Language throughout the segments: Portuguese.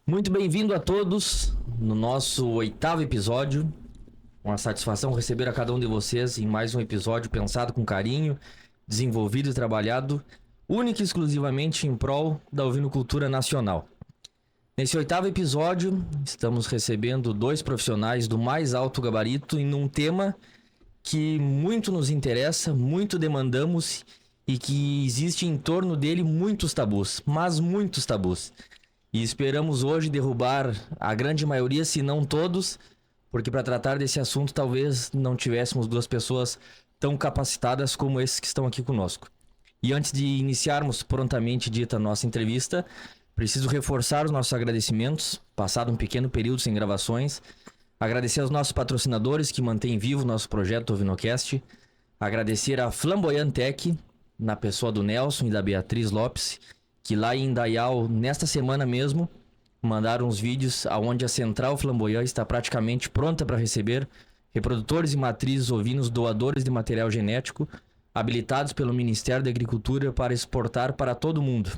Muito bem-vindo a todos no nosso 8º episódio. Uma satisfação receber a cada um de vocês em mais um episódio pensado com carinho, desenvolvido e trabalhado, único e exclusivamente em prol da ovinocultura nacional. Nesse 8º episódio, estamos recebendo dois profissionais do mais alto gabarito em um tema que muito nos interessa, muito demandamos e que existe em torno dele muitos tabus, mas muitos tabus. E esperamos hoje derrubar a grande maioria, se não todos, porque para tratar desse assunto talvez não tivéssemos duas pessoas tão capacitadas como esses que estão aqui conosco. E antes de iniciarmos prontamente dita nossa entrevista, preciso reforçar os nossos agradecimentos, passado um pequeno período sem gravações, agradecer aos nossos patrocinadores que mantêm vivo o nosso projeto Ovinocast, agradecer a Flamboyant Tech, na pessoa do Nelson e da Beatriz Lopes, que lá em Indaial, nesta semana mesmo, mandaram uns vídeos onde a Central Flamboyant está praticamente pronta para receber reprodutores e matrizes ovinos doadores de material genético, habilitados pelo Ministério da Agricultura para exportar para todo mundo.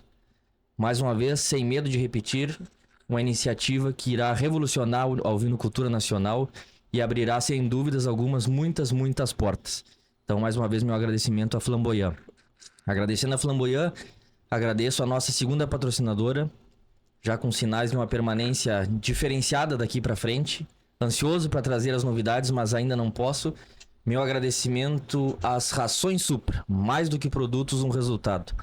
Mais uma vez, sem medo de repetir, uma iniciativa que irá revolucionar a ovinocultura nacional e abrirá, sem dúvidas algumas, muitas portas. Então, mais uma vez, meu agradecimento à Flamboyant. Agradecendo a Flamboyant, agradeço a nossa segunda patrocinadora, já com sinais de uma permanência diferenciada daqui para frente. Ansioso para trazer as novidades, mas ainda não posso. Meu agradecimento às Rações Supra, mais do que produtos, um resultado.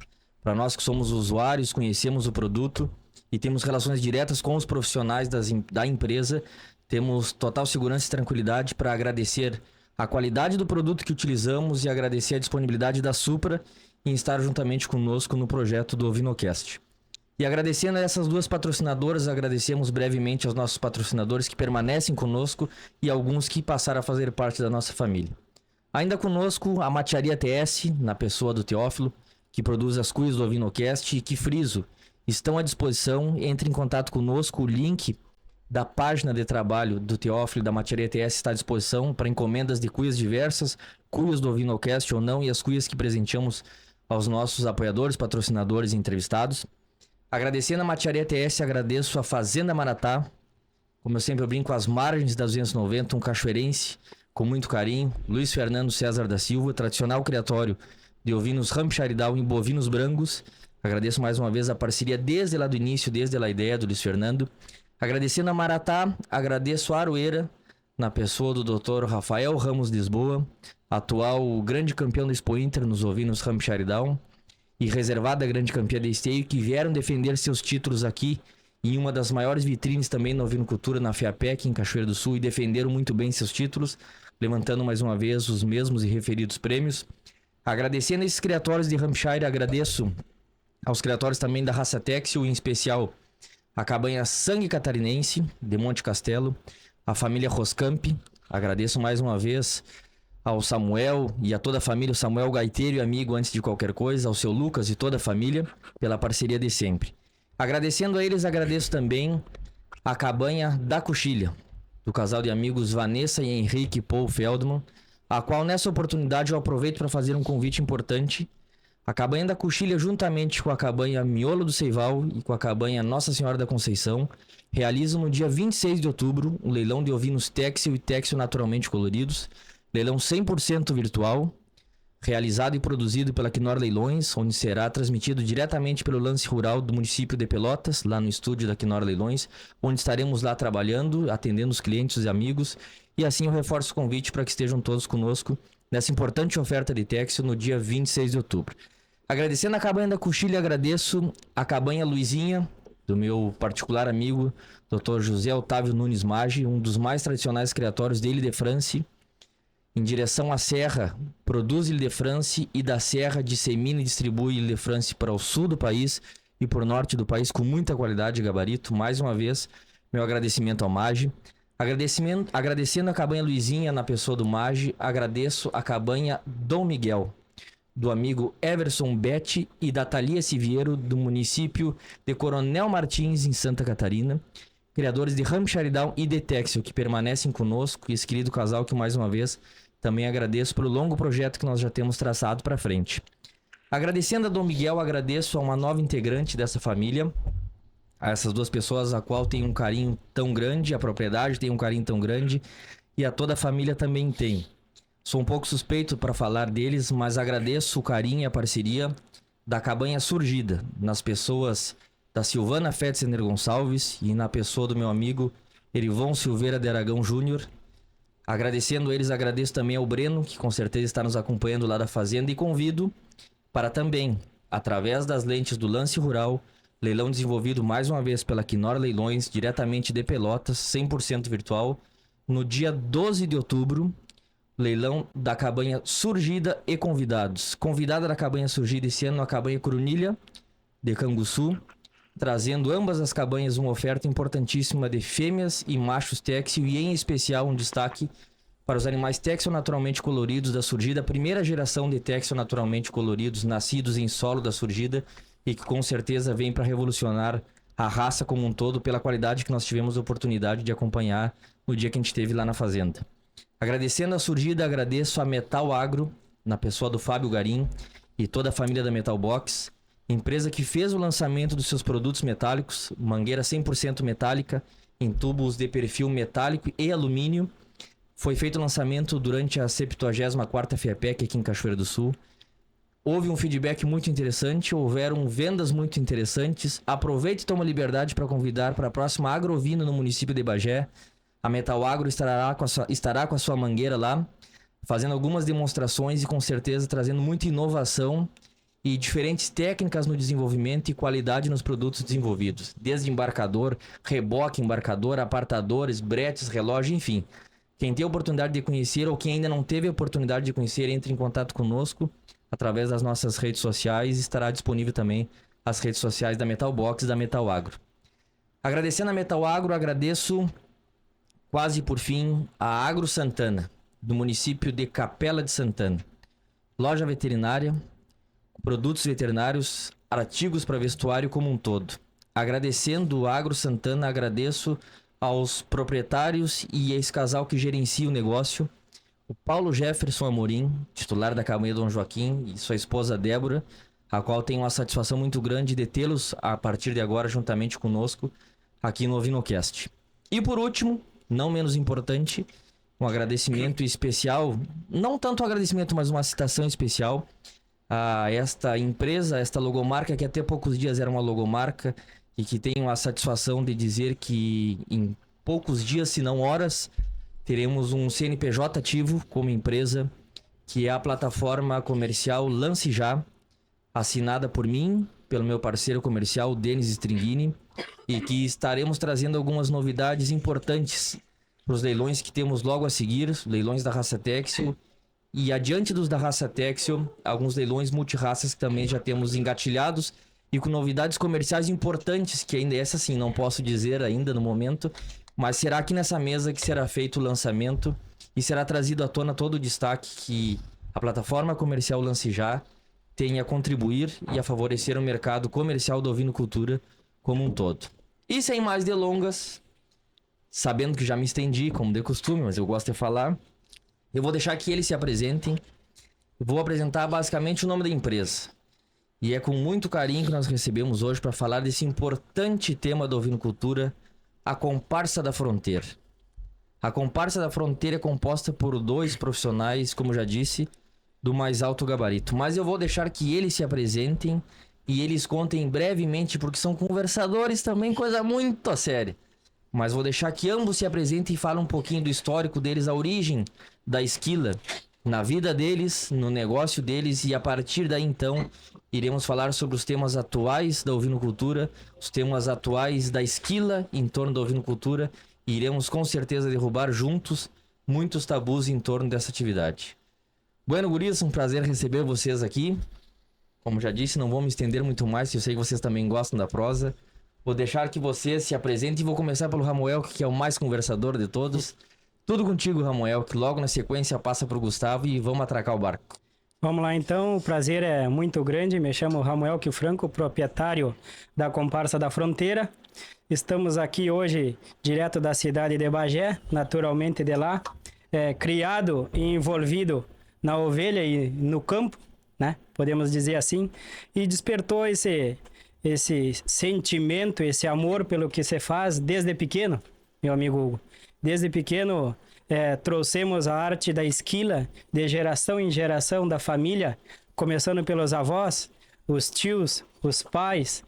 Para nós que somos usuários, conhecemos o produto e temos relações diretas com os profissionais da empresa, temos total segurança e tranquilidade para agradecer a qualidade do produto que utilizamos e agradecer a disponibilidade da Supra em estar juntamente conosco no projeto do Ovinocast. E agradecendo a essas duas patrocinadoras, agradecemos brevemente aos nossos patrocinadores que permanecem conosco e alguns que passaram a fazer parte da nossa família. Ainda conosco a Matearia TS, na pessoa do Teófilo, que produz as cuias do Ovinocast e que, friso, estão à disposição. Entre em contato conosco, o link da página de trabalho do Teófilo e da Matearia TS está à disposição para encomendas de cuias diversas, cuias do Ovinocast ou não, e as cuias que presenteamos aos nossos apoiadores, patrocinadores e entrevistados. Agradecendo a Matearia TS, agradeço a Fazenda Maratá, como eu sempre brinco, às margens da 290, um cachoeirense com muito carinho, Luiz Fernando César da Silva, tradicional criatório de ovinos Hampshire Down e bovinos brancos. Agradeço mais uma vez a parceria desde lá do início, desde lá a ideia do Luiz Fernando. Agradecendo a Maratá, agradeço a Aroeira, na pessoa do Dr. Rafael Ramos Lisboa, atual grande campeão do Expo Inter nos ovinos Hampshire Down e reservada grande campeã de esteio, que vieram defender seus títulos aqui em uma das maiores vitrines também na ovinocultura, na FIAPEC, em Cachoeira do Sul, e defenderam muito bem seus títulos, levantando mais uma vez os mesmos e referidos prêmios. Agradecendo esses criatórios de Hampshire, agradeço aos criatórios também da raça Texel, em especial a cabanha Sangue Catarinense, de Monte Castelo, a família Roscamp. Agradeço mais uma vez ao Samuel e a toda a família, o Samuel gaiteiro e amigo antes de qualquer coisa, ao seu Lucas e toda a família, pela parceria de sempre. Agradecendo a eles, agradeço também a cabanha da Coxilha, do casal de amigos Vanessa e Henrique Paul Feldman, a qual nessa oportunidade eu aproveito para fazer um convite importante. A cabanha da Coxilha, juntamente com a cabanha Miolo do Seival e com a cabanha Nossa Senhora da Conceição, realizam no dia 26 de outubro um leilão de ovinos Texel e Texel naturalmente coloridos, leilão 100% virtual, realizado e produzido pela Knorr Leilões, onde será transmitido diretamente pelo Lance Rural do município de Pelotas, lá no estúdio da Knorr Leilões, onde estaremos lá trabalhando, atendendo os clientes e amigos, e assim eu reforço o convite para que estejam todos conosco nessa importante oferta de Texel no dia 26 de outubro. Agradecendo a cabanha da Coxilha, agradeço a cabanha Luizinha, do meu particular amigo, Dr. José Otávio Nunes Maggi, um dos mais tradicionais criatórios de Ile-de-France, em direção à Serra, produz Ile-de-France e da Serra dissemina e distribui Ile-de-France para o sul do país e para o norte do país com muita qualidade e gabarito. Mais uma vez, meu agradecimento ao Maggi. Agradecendo a cabanha Luizinha na pessoa do Maggi, agradeço a cabanha Dom Miguel, do amigo Everson Betti e da Thalia Siviero, do município de Coronel Martins, em Santa Catarina. Criadores de Hampshire Down e de Texel, que permanecem conosco, e esse querido casal que mais uma vez também agradeço pelo longo projeto que nós já temos traçado para frente. Agradecendo a Dom Miguel, agradeço a uma nova integrante dessa família, a essas duas pessoas, a qual tem um carinho tão grande, a propriedade tem um carinho tão grande e a toda a família também tem. Sou um pouco suspeito para falar deles, mas agradeço o carinho e a parceria da Cabanha Surgida, nas pessoas da Silvana Fetzner Gonçalves e na pessoa do meu amigo Erivon Silveira de Aragão Júnior. Agradecendo eles, agradeço também ao Breno, que com certeza está nos acompanhando lá da fazenda, e convido para também, através das lentes do Lance Rural, leilão desenvolvido mais uma vez pela Quinor Leilões, diretamente de Pelotas, 100% virtual, no dia 12 de outubro, leilão da Cabanha Surgida e convidados. Convidada da Cabanha Surgida esse ano, a Cabanha Corunilha, de Canguçu, trazendo ambas as cabanhas uma oferta importantíssima de fêmeas e machos téxil e em especial um destaque para os animais téxil naturalmente coloridos da Surgida, a primeira geração de téxil naturalmente coloridos nascidos em solo da Surgida e que com certeza vem para revolucionar a raça como um todo pela qualidade que nós tivemos a oportunidade de acompanhar no dia que a gente esteve lá na fazenda. Agradecendo a Surgida, agradeço a Metal Agro, na pessoa do Fábio Garim e toda a família da Metal Box, empresa que fez o lançamento dos seus produtos metálicos, mangueira 100% metálica, em tubos de perfil metálico e alumínio. Foi feito o lançamento durante a 74ª FIAPEC aqui em Cachoeira do Sul. Houve um feedback muito interessante, houveram vendas muito interessantes. Aproveite e toma liberdade para convidar para a próxima Agrovino no município de Bagé. A Metal Agro estará com a sua mangueira lá, fazendo algumas demonstrações e com certeza trazendo muita inovação e diferentes técnicas no desenvolvimento e qualidade nos produtos desenvolvidos. Desde embarcador, reboque, embarcador, apartadores, bretes, relógio, enfim. Quem tem a oportunidade de conhecer ou quem ainda não teve a oportunidade de conhecer, entre em contato conosco através das nossas redes sociais. Estará disponível também as redes sociais da Metal Box e da Metal Agro. Agradecendo a Metal Agro, agradeço quase por fim a Agro Santana, do município de Capela de Santana. Loja veterinária, produtos veterinários, artigos para vestuário como um todo. Agradecendo o Agro Santana, agradeço aos proprietários e a esse casal que gerencia o negócio, o Paulo Jefferson Amorim, titular da Cabanha Dom Joaquim, e sua esposa Débora, a qual tenho uma satisfação muito grande de tê-los a partir de agora juntamente conosco aqui no Ovinocast. E por último, não menos importante, um agradecimento especial, não tanto um agradecimento, mas uma citação especial a esta empresa, esta logomarca que até poucos dias era uma logomarca e que tenho a satisfação de dizer que em poucos dias, se não horas, teremos um CNPJ ativo como empresa, que é a plataforma comercial Lance Já, assinada por mim, pelo meu parceiro comercial Denis Stringini, e que estaremos trazendo algumas novidades importantes para os leilões que temos logo a seguir, leilões da raça Téxil. E adiante dos da raça Téxil, alguns leilões multirraças que também já temos engatilhados e com novidades comerciais importantes, que ainda essa sim não posso dizer ainda no momento, mas será aqui nessa mesa que será feito o lançamento e será trazido à tona todo o destaque que a plataforma comercial Lance Já tem a contribuir e a favorecer o mercado comercial da ovinocultura como um todo. E sem mais delongas, sabendo que já me estendi, como de costume, mas eu gosto de falar, eu vou deixar que eles se apresentem. Vou apresentar basicamente o nome da empresa. E é com muito carinho que nós recebemos hoje para falar desse importante tema da ovinocultura, a Comparsa da Fronteira. A Comparsa da Fronteira é composta por 2 profissionais, como já disse, do mais alto gabarito. Mas eu vou deixar que eles se apresentem e eles contem brevemente, porque são conversadores também, coisa muito séria. Mas vou deixar que ambos se apresentem e falem um pouquinho do histórico deles, a origem da esquila, na vida deles, no negócio deles, e a partir daí então iremos falar sobre os temas atuais da ovinocultura, os temas atuais da esquila em torno da ovinocultura, e iremos com certeza derrubar juntos muitos tabus em torno dessa atividade. Bueno, guris, um prazer receber vocês aqui. Como já disse, não vou me estender muito mais, eu sei que vocês também gostam da prosa. Vou deixar que vocês se apresentem e vou começar pelo Ramuel, que é o mais conversador de todos. Tudo contigo, Ramuel, que logo na sequência passa para o Gustavo e vamos atracar o barco. Vamos lá então, o prazer é muito grande. Me chamo Ramuel Franco, proprietário da Comparsa da Fronteira. Estamos aqui hoje direto da cidade de Bagé, naturalmente de lá, criado e envolvido na ovelha e no campo, né? Podemos dizer assim, e despertou esse sentimento, esse amor pelo que você faz desde pequeno, meu amigo Hugo. Desde pequeno, trouxemos a arte da esquila de geração em geração da família, começando pelos avós, os tios, os pais.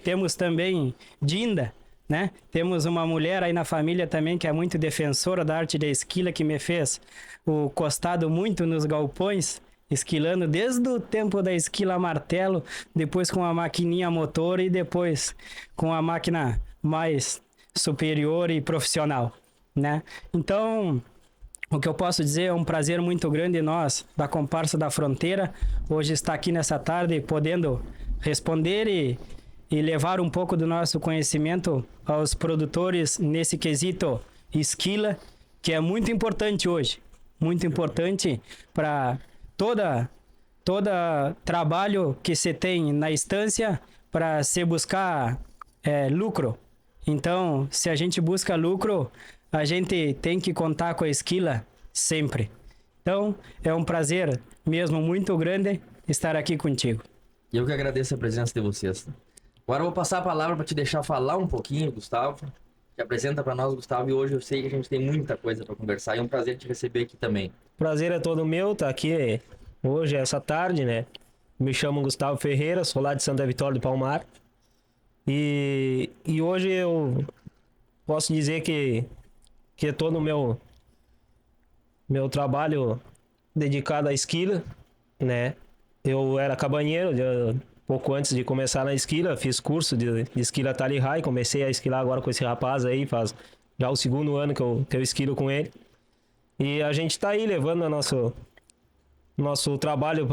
Temos também Dinda, né? Temos uma mulher aí na família também que é muito defensora da arte da esquila, que me fez o costado muito nos galpões, esquilando desde o tempo da esquila a martelo, depois com a maquininha motor e depois com a máquina mais superior e profissional, né? Então, o que eu posso dizer, é um prazer muito grande nós, da Comparsa da Fronteira, hoje estar aqui nessa tarde podendo responder e levar um pouco do nosso conhecimento aos produtores nesse quesito esquila, que é muito importante hoje, muito importante para toda trabalho que se tem na estância para se buscar lucro. Então, se a gente busca lucro, a gente tem que contar com a esquila sempre. Então, é um prazer mesmo muito grande estar aqui contigo. E eu que agradeço a presença de vocês. Agora eu vou passar a palavra para te deixar falar um pouquinho, Gustavo. Te apresenta para nós, Gustavo, e hoje eu sei que a gente tem muita coisa para conversar e é um prazer te receber aqui também. Prazer é todo meu estar aqui hoje, essa tarde, né? Me chamo Gustavo Ferreira, sou lá de Santa Vitória do Palmar. E hoje eu posso dizer que estou no meu trabalho dedicado à esquila, né? Eu era cabanheiro, pouco antes de começar na esquila, fiz curso de esquila Tally High, comecei a esquilar agora com esse rapaz aí, faz já o segundo ano que eu esquilo com ele. E a gente está aí levando nosso trabalho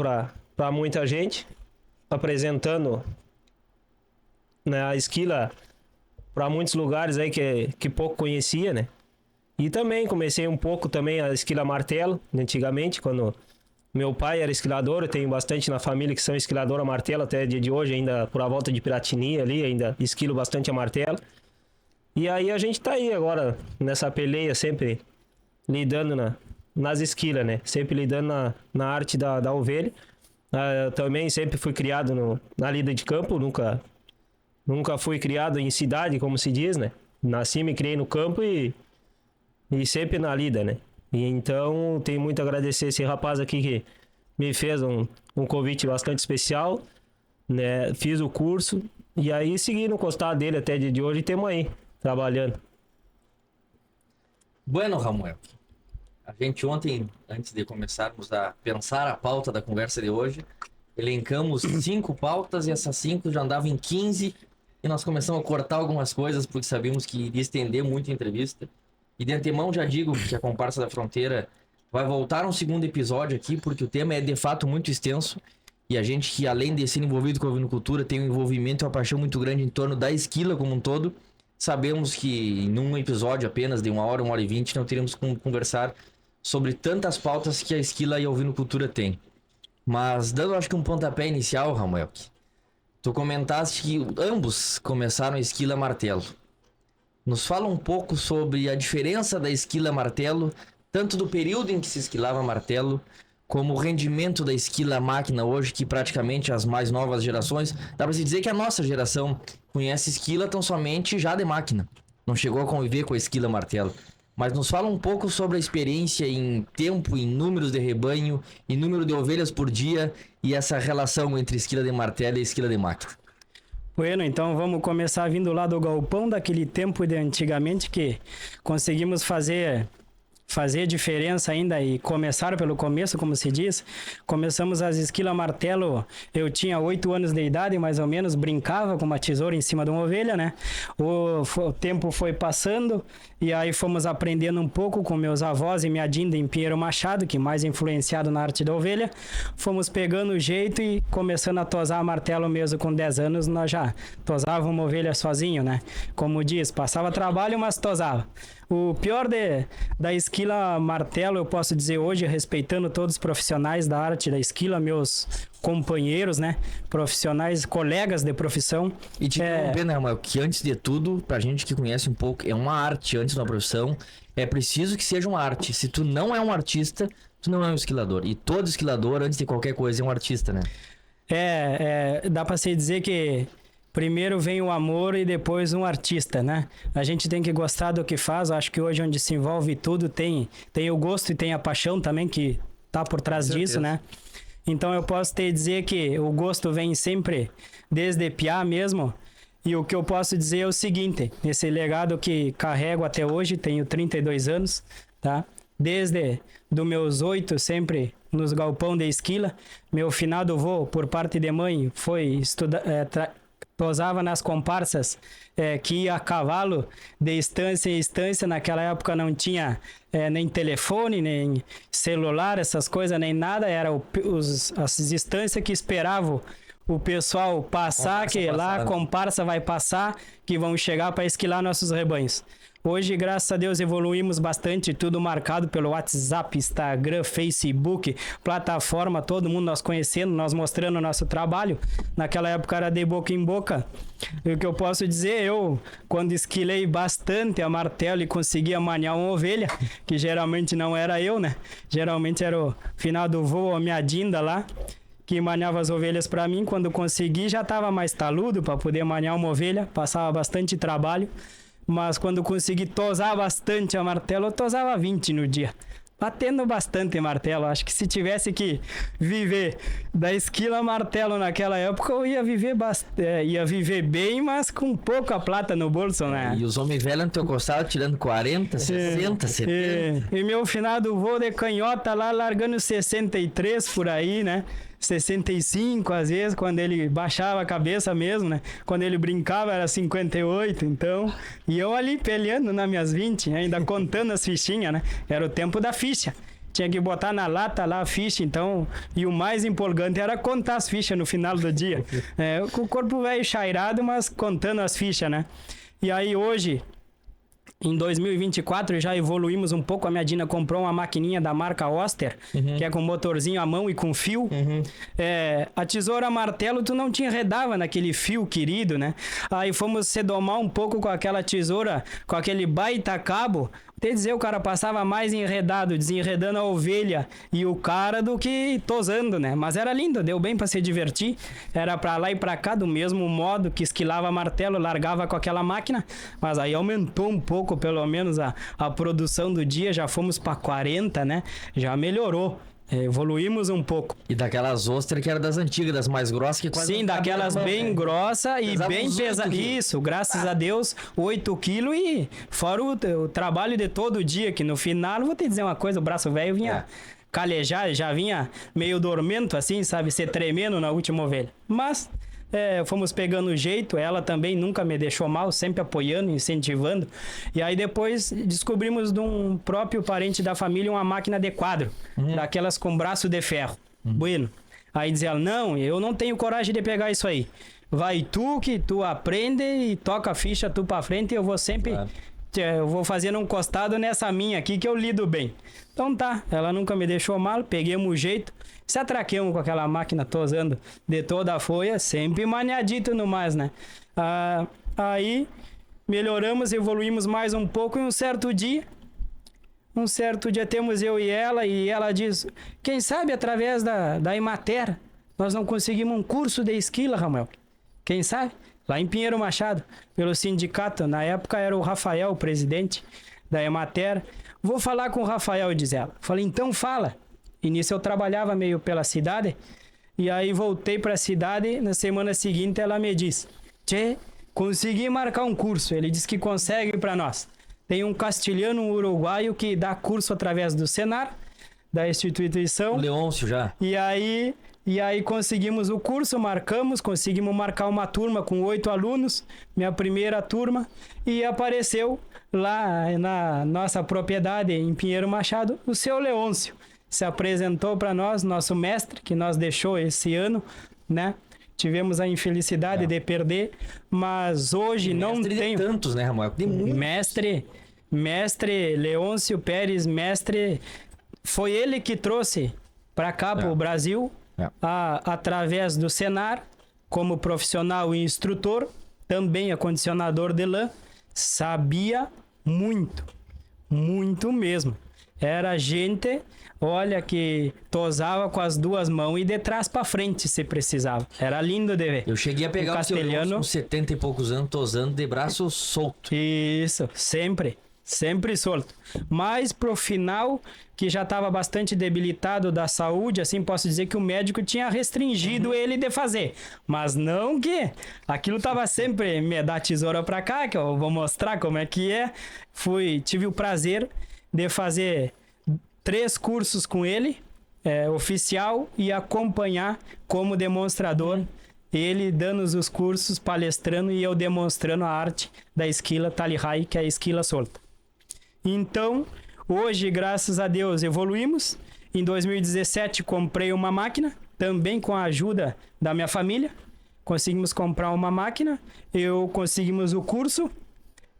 para muita gente, apresentando, né, a esquila para muitos lugares aí que pouco conhecia, né? E também comecei um pouco também a esquila martelo, antigamente, quando meu pai era esquilador. Eu tenho bastante na família que são esquilador a martelo, até dia de hoje, ainda por a volta de Piratini ali, ainda esquilo bastante a martelo. E aí a gente tá aí agora nessa peleia, sempre lidando nas esquilas, né? Sempre lidando na arte da ovelha. Eu também sempre fui criado na lida de campo, nunca fui criado em cidade, como se diz, né? Nasci, me criei no campo e sempre na lida, né? E então, tenho muito a agradecer esse rapaz aqui que me fez um convite bastante especial, né? Fiz o curso e aí segui no costado dele até dia de hoje e estamos aí, trabalhando. Bueno, Ramuel, a gente ontem, antes de começarmos a pensar a pauta da conversa de hoje, elencamos 5 pautas e essas 5 já andavam em 15 e nós começamos a cortar algumas coisas porque sabíamos que iria estender muito a entrevista. E de antemão já digo que a Comparsa da Fronteira vai voltar um segundo episódio aqui, porque o tema é de fato muito extenso. E a gente que, além de ser envolvido com a vinicultura, tem um envolvimento e uma paixão muito grande em torno da esquila como um todo. Sabemos que em um episódio apenas de 1 hora, 1 hora e 20, não teríamos como conversar sobre tantas pautas que a esquila e a ovinocultura tem. Mas dando, acho que um pontapé inicial, Ramuel, tu comentaste que ambos começaram a esquila martelo. Nos fala um pouco sobre a diferença da esquila martelo, tanto do período em que se esquilava martelo, como o rendimento da esquila máquina hoje, que praticamente as mais novas gerações, dá pra se dizer que a nossa geração conhece esquila tão somente já de máquina. Não chegou a conviver com a esquila martelo. Mas nos fala um pouco sobre a experiência em tempo, em números de rebanho, em número de ovelhas por dia e essa relação entre esquila de martelo e esquila de máquina. Bueno, então vamos começar vindo lá do galpão daquele tempo de antigamente que conseguimos fazer diferença ainda e começar pelo começo, como se diz. Começamos as esquila martelo, eu tinha 8 anos de idade, mais ou menos, brincava com uma tesoura em cima de uma ovelha, né? O tempo foi passando e aí fomos aprendendo um pouco com meus avós e minha Dinda em Pinheiro Machado, que mais influenciado na arte da ovelha. Fomos pegando o jeito e começando a tosar martelo mesmo com 10 anos, nós já tosávamos uma ovelha sozinho, né? Como diz, passava trabalho, mas tosava. O pior da esquila martelo, eu posso dizer hoje, respeitando todos os profissionais da arte da esquila, meus companheiros, né? Profissionais, colegas de profissão. E te interromper, né, Ramuel, que antes de tudo, pra gente que conhece um pouco, é uma arte antes de uma profissão, é preciso que seja uma arte. Se tu não é um artista, tu não é um esquilador. E todo esquilador, antes de qualquer coisa, é um artista, né? Dá pra se dizer que primeiro vem o amor e depois um artista, né? A gente tem que gostar do que faz. Acho que hoje onde se envolve tudo tem o gosto e tem a paixão também que tá por trás disso, né? Então eu posso te dizer que o gosto vem sempre desde piá mesmo. E o que eu posso dizer é o seguinte, esse legado que carrego até hoje, tenho 32 anos, tá? Desde dos meus 8 sempre nos galpão de esquila. Meu finado vô, por parte de mãe, foi estudar, tosava nas comparsas que ia a cavalo de estância em estância. Naquela época não tinha nem telefone, nem celular, essas coisas, nem nada. Era as estâncias que esperavam o pessoal passar, que lá a comparsa vai passar, que vão chegar para esquilar nossos rebanhos. Hoje, graças a Deus, evoluímos bastante, tudo marcado pelo WhatsApp, Instagram, Facebook, plataforma, todo mundo nós conhecendo, nós mostrando o nosso trabalho. Naquela época era de boca em boca. E o que eu posso dizer, eu, quando esquilei bastante a martelo e conseguia maniar uma ovelha, que geralmente não era eu, né? Geralmente era o finado vô, a minha dinda lá, que maniava as ovelhas para mim. Quando consegui, já estava mais taludo para poder maniar uma ovelha, passava bastante trabalho. Mas quando consegui tosar bastante a martelo, eu tosava 20 no dia. Batendo bastante martelo. Acho que se tivesse que viver da esquila martelo naquela época, eu ia viver bem, mas com pouca plata no bolso, né? E os homens velhos no teu costado tirando 40, 60, 70. E meu finado vô de canhota lá largando 63 por aí, né? 65 às vezes, quando ele baixava a cabeça mesmo, né? Quando ele brincava era 58, então... E eu ali peleando nas minhas 20, ainda contando as fichinhas, né? Era o tempo da ficha. Tinha que botar na lata lá a ficha, então... E o mais empolgante era contar as fichas no final do dia. Com o corpo velho chairado, mas contando as fichas, né? E aí hoje... Em 2024 já evoluímos um pouco. A minha Dina comprou uma maquininha da marca Oster, que é com motorzinho à mão e com fio. A tesoura martelo tu não te enredava naquele fio querido, né? Aí fomos se domar um pouco com aquela tesoura, com aquele baita cabo. Até dizer, o cara passava mais enredado, desenredando a ovelha e o cara do que tosando, né? Mas era lindo, deu bem pra se divertir. Era pra lá e pra cá, do mesmo modo que esquilava martelo, largava com aquela máquina. Mas aí aumentou um pouco, pelo menos, a produção do dia. Já fomos pra 40, né? Já melhorou. Evoluímos um pouco. E daquelas ostras que eram das antigas, das mais grossas, que quase... Sim, daquelas bem grossas e bem pesadas. Isso, graças a Deus, 8 quilos e fora o trabalho de todo dia, que no final, vou te dizer uma coisa, o braço velho vinha calejar, já vinha meio dormento assim, sabe, se tremendo na última ovelha. Mas... fomos pegando o jeito, ela também nunca me deixou mal, sempre apoiando, incentivando. E aí depois descobrimos de um próprio parente da família uma máquina de quadro, daquelas com braço de ferro. Bueno. Aí diz ela, não, eu não tenho coragem de pegar isso aí. Vai tu que tu aprende e toca a ficha tu pra frente e eu vou sempre... Eu vou fazendo um costado nessa minha aqui que eu lido bem. Então tá, ela nunca me deixou mal, peguemos o jeito, se atraquemos com aquela máquina tosando de toda a folha, sempre maniadito no mais, né? Aí melhoramos, evoluímos mais um pouco e um certo dia temos eu e ela diz, quem sabe através da Emater nós não conseguimos um curso de esquila, Ramuel? Quem sabe? Lá em Pinheiro Machado, pelo sindicato. Na época era o Rafael, o presidente da Emater. Vou falar com o Rafael, diz ela. Falei, então fala. E nisso eu trabalhava meio pela cidade. E aí voltei para a cidade. Na semana seguinte ela me diz, tchê, consegui marcar um curso. Ele disse que consegue para nós. Tem um castilhano uruguaio que dá curso através do Senar, da instituição. O Leôncio já. E aí conseguimos o curso, conseguimos marcar uma turma com 8 alunos, minha primeira turma, e apareceu lá na nossa propriedade em Pinheiro Machado o seu Leôncio. Se apresentou para nós, nosso mestre, que nos deixou esse ano, né? Tivemos a infelicidade de perder, mas hoje não tem... tantos, né, Ramuel? Tem muitos. Mestre Leôncio Pérez, mestre, foi ele que trouxe para cá, para o Brasil, através do Senar, como profissional e instrutor, também acondicionador de lã, sabia muito, muito mesmo. Era gente, olha, que tosava com as duas mãos e de trás para frente se precisava. Era lindo de ver. Eu cheguei a pegar o castelhano com 70 e poucos anos, tosando de braço solto. Isso, sempre solto. Mas pro final, que já estava bastante debilitado da saúde, assim posso dizer que o médico tinha restringido ele de fazer. Mas não que aquilo tava sempre me dá tesoura pra cá, que eu vou mostrar como é que é. Tive o prazer de fazer 3 cursos com ele, oficial, e acompanhar como demonstrador, ele dando os cursos, palestrando e eu demonstrando a arte da esquila Tali High, que é a esquila solta. Então, hoje, graças a Deus, evoluímos. Em 2017, comprei uma máquina, também com a ajuda da minha família. Conseguimos comprar uma máquina, conseguimos o curso.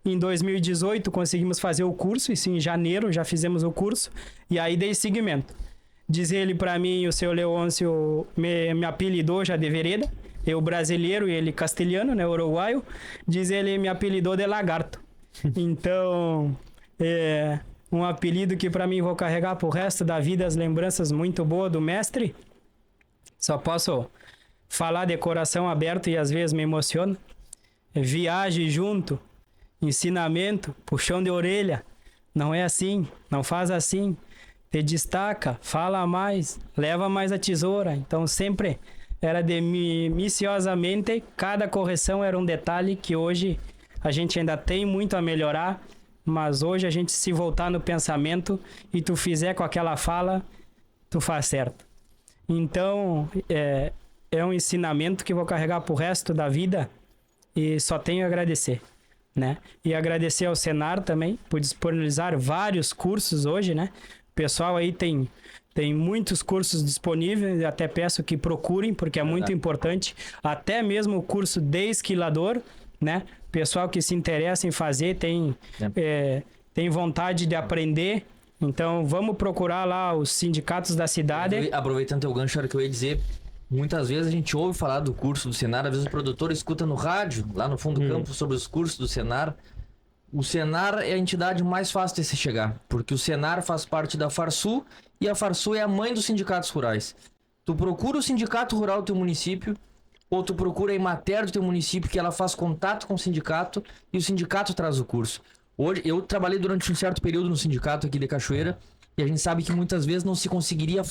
Em 2018, conseguimos fazer o curso, isso em janeiro, já fizemos o curso. E aí dei seguimento. Diz ele para mim, o seu Leôncio me apelidou já de vereda. Eu brasileiro e ele castelhano, né, uruguaio. Diz ele me apelidou de lagarto. Então, é um apelido que para mim vou carregar pro resto da vida, as lembranças muito boas do mestre. Só posso falar de coração aberto e às vezes me emociona. Viagem junto, ensinamento, puxão de orelha. Não é assim, não faz assim. Te destaca, fala mais, leva mais a tesoura. Então sempre era minuciosamente, cada correção era um detalhe que hoje a gente ainda tem muito a melhorar, mas hoje a gente se voltar no pensamento e tu fizer com aquela fala, tu faz certo. Então é um ensinamento que vou carregar pro resto da vida e só tenho a agradecer, né? E agradecer ao Senar também por disponibilizar vários cursos hoje, né? O pessoal aí tem muitos cursos disponíveis, até peço que procurem, porque é muito importante. Até mesmo o curso de esquilador, né? Pessoal que se interessa em fazer, tem vontade de aprender. Então, vamos procurar lá os sindicatos da cidade. Aproveitando teu gancho, era o que eu ia dizer. Muitas vezes a gente ouve falar do curso do Senar, às vezes o produtor escuta no rádio, lá no fundo do campo, sobre os cursos do Senar. O Senar é a entidade mais fácil de se chegar, porque o Senar faz parte da Farsul e a Farsul é a mãe dos sindicatos rurais. Tu procura o sindicato rural do teu município, ou tu procura a Emater do teu município, que ela faz contato com o sindicato e o sindicato traz o curso. Hoje, eu trabalhei durante um certo período no sindicato aqui de Cachoeira e a gente sabe que muitas vezes não se conseguiria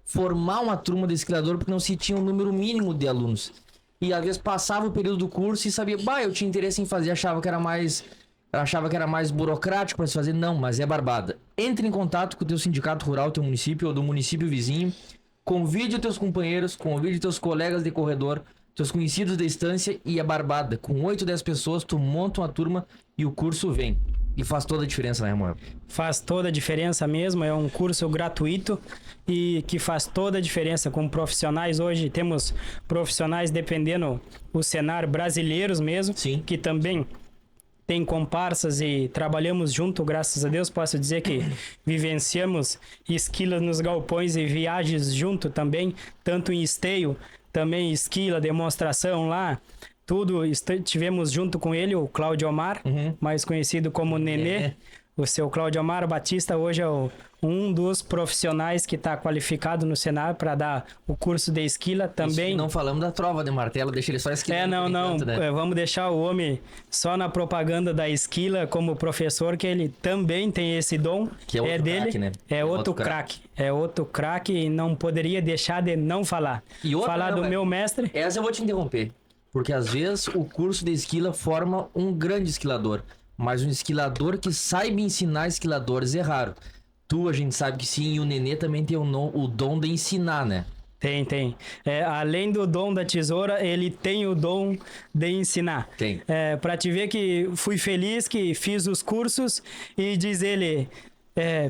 formar uma turma de esquilador porque não se tinha um número mínimo de alunos. E às vezes passava o período do curso e sabia, eu tinha interesse em fazer, achava que era mais burocrático para se fazer. Não, mas é barbada. Entre em contato com o teu sindicato rural, teu município ou do município vizinho, convide os teus companheiros, convide os teus colegas de corredor, teus conhecidos da estância e é barbada. Com 8, 10 pessoas, tu monta uma turma e o curso vem. E faz toda a diferença, né, Ramuel? Faz toda a diferença mesmo, é um curso gratuito e que faz toda a diferença com profissionais. Hoje temos profissionais dependendo o Senar brasileiros mesmo, sim, que também tem comparsas e trabalhamos junto, graças a Deus. Posso dizer que vivenciamos esquilas nos galpões e viagens junto também, tanto em esteio, também esquila, demonstração lá. Tudo tivemos junto com ele, o Cláudio Omar, mais conhecido como Nenê. O seu Cláudio Omar Batista hoje é um dos profissionais que está qualificado no Senar para dar o curso de esquila também. Isso, não falamos da trova de martelo, deixa ele só esquilando. Não. Né? Vamos deixar o homem só na propaganda da esquila como professor, que ele também tem esse dom. Que é outro dele, craque, né? É outro craque. É outro craque e não poderia deixar de não falar. E outra, falar do meu mestre. Essa eu vou te interromper. Porque às vezes o curso de esquila forma um grande esquilador. Mas um esquilador que saiba ensinar esquiladores é raro. A gente sabe que sim, e o Nenê também tem o dom de ensinar, né? Tem. Além do dom da tesoura, ele tem o dom de ensinar. Tem. Pra te ver que fui feliz que fiz os cursos e diz ele,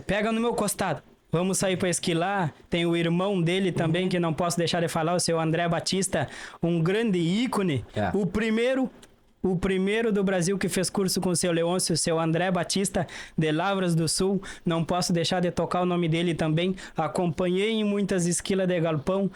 pega no meu costado. Vamos sair para esquilar. Tem o irmão dele também, que não posso deixar de falar, o seu André Batista, um grande ícone. O primeiro o primeiro do Brasil que fez curso com o seu Leôncio, o seu André Batista, de Lavras do Sul. Não posso deixar de tocar o nome dele também. Acompanhei em muitas esquilas de galpão,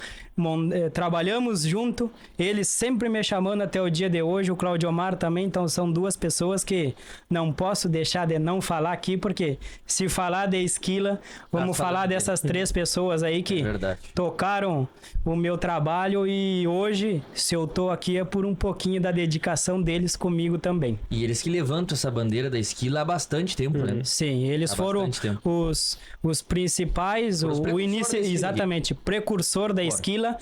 trabalhamos junto, ele sempre me chamando até o dia de hoje, o Claudio Omar também. Então são duas pessoas que não posso deixar de não falar aqui, porque se falar de esquila, vamos falar dessas três pessoas aí que tocaram o meu trabalho, e hoje, se eu tô aqui, é por um pouquinho da dedicação deles comigo também. E eles que levantam essa bandeira da esquila há bastante tempo, né? Sim, eles foram os principais, o início, exatamente, precursor da esquila.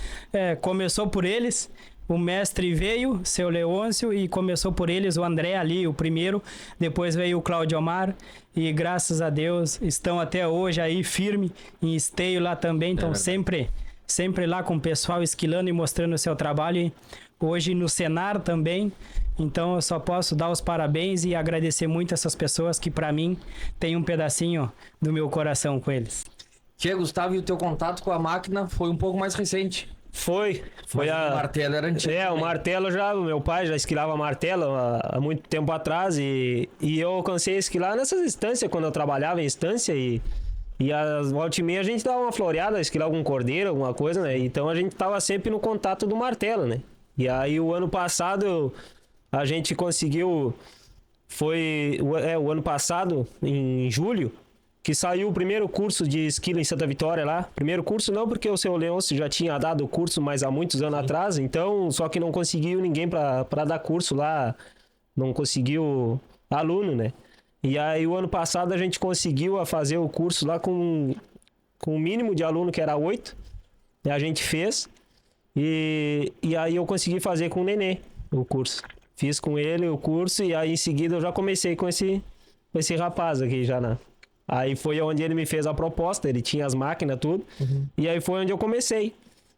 Começou por eles, o mestre veio, seu Leôncio, e começou por eles, o André ali, o primeiro, depois veio o Claudio Omar, e graças a Deus estão até hoje aí firme em esteio lá também, então sempre lá com o pessoal esquilando e mostrando o seu trabalho, e hoje no Senar também. Então eu só posso dar os parabéns e agradecer muito essas pessoas que para mim tem um pedacinho do meu coração com eles. Tia, Gustavo, e o teu contato com a máquina foi um pouco mais recente. Foi O martelo era antigo. o martelo já, meu pai já esquilava martelo há muito tempo atrás, e eu alcancei a esquilar nessas instâncias, quando eu trabalhava em instância, e às volta e meia a gente dava uma floreada, esquilar algum cordeiro, alguma coisa, né? Então a gente tava sempre no contato do martelo, né? E aí o ano passado a gente conseguiu, o ano passado, em julho, que saiu o primeiro curso de esquila em Santa Vitória lá. Primeiro curso não, porque o seu Leôncio já tinha dado o curso, mas há muitos anos atrás, então, só que não conseguiu ninguém para dar curso lá, não conseguiu aluno, né? E aí o ano passado a gente conseguiu fazer o curso lá com o mínimo de aluno, que era 8, e a gente fez, e aí eu consegui fazer com o Nenê o curso. Fiz com ele o curso, e aí em seguida eu já comecei com esse rapaz aqui já na... Aí foi onde ele me fez a proposta, ele tinha as máquinas, tudo. E aí foi onde eu comecei.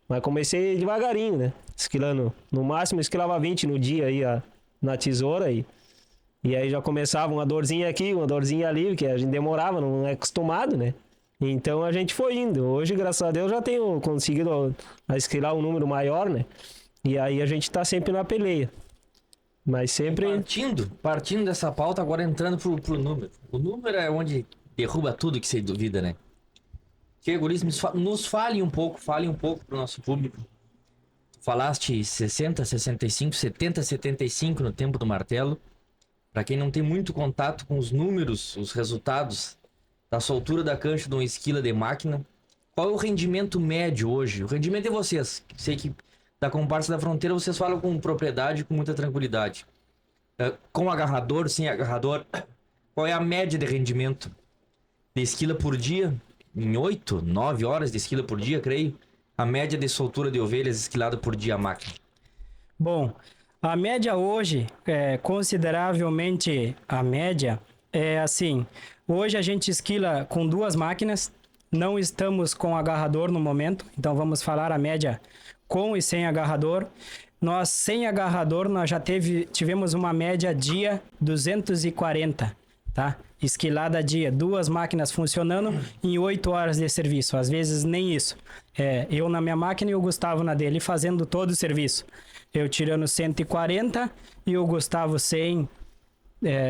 Mas comecei devagarinho, né? Esquilando, no máximo esquilava 20 no dia aí na tesoura. E aí já começava uma dorzinha aqui, uma dorzinha ali, porque a gente demorava, não é acostumado, né? Então a gente foi indo. Hoje, graças a Deus, já tenho conseguido esquilar um número maior, né? E aí a gente tá sempre na peleia. Mas sempre... Partindo dessa pauta, agora entrando pro número. O número é onde derruba tudo que você duvida, né? Que guris, nos fale um pouco pro nosso público. Falaste 60, 65, 70, 75 no tempo do martelo. Para quem não tem muito contato com os números, os resultados da soltura da cancha de uma esquila de máquina, qual é o rendimento médio hoje? O rendimento de vocês. Sei que da comparsa da fronteira vocês falam com propriedade, com muita tranquilidade. Com agarrador, sem agarrador, qual é a média de rendimento de esquila por dia? Em 8, 9 horas de esquila por dia, creio. A média de soltura de ovelhas esquilada por dia a máquina. Bom, a média hoje, consideravelmente a média, é assim. Hoje a gente esquila com 2 máquinas, não estamos com agarrador no momento, então vamos falar a média com e sem agarrador. Nós, sem agarrador, nós já tivemos uma média dia 240, tá? Esquilada dia, 2 máquinas funcionando em 8 horas de serviço, às vezes nem isso. Eu na minha máquina e o Gustavo na dele, fazendo todo o serviço. Eu tirando 140 e o Gustavo 100,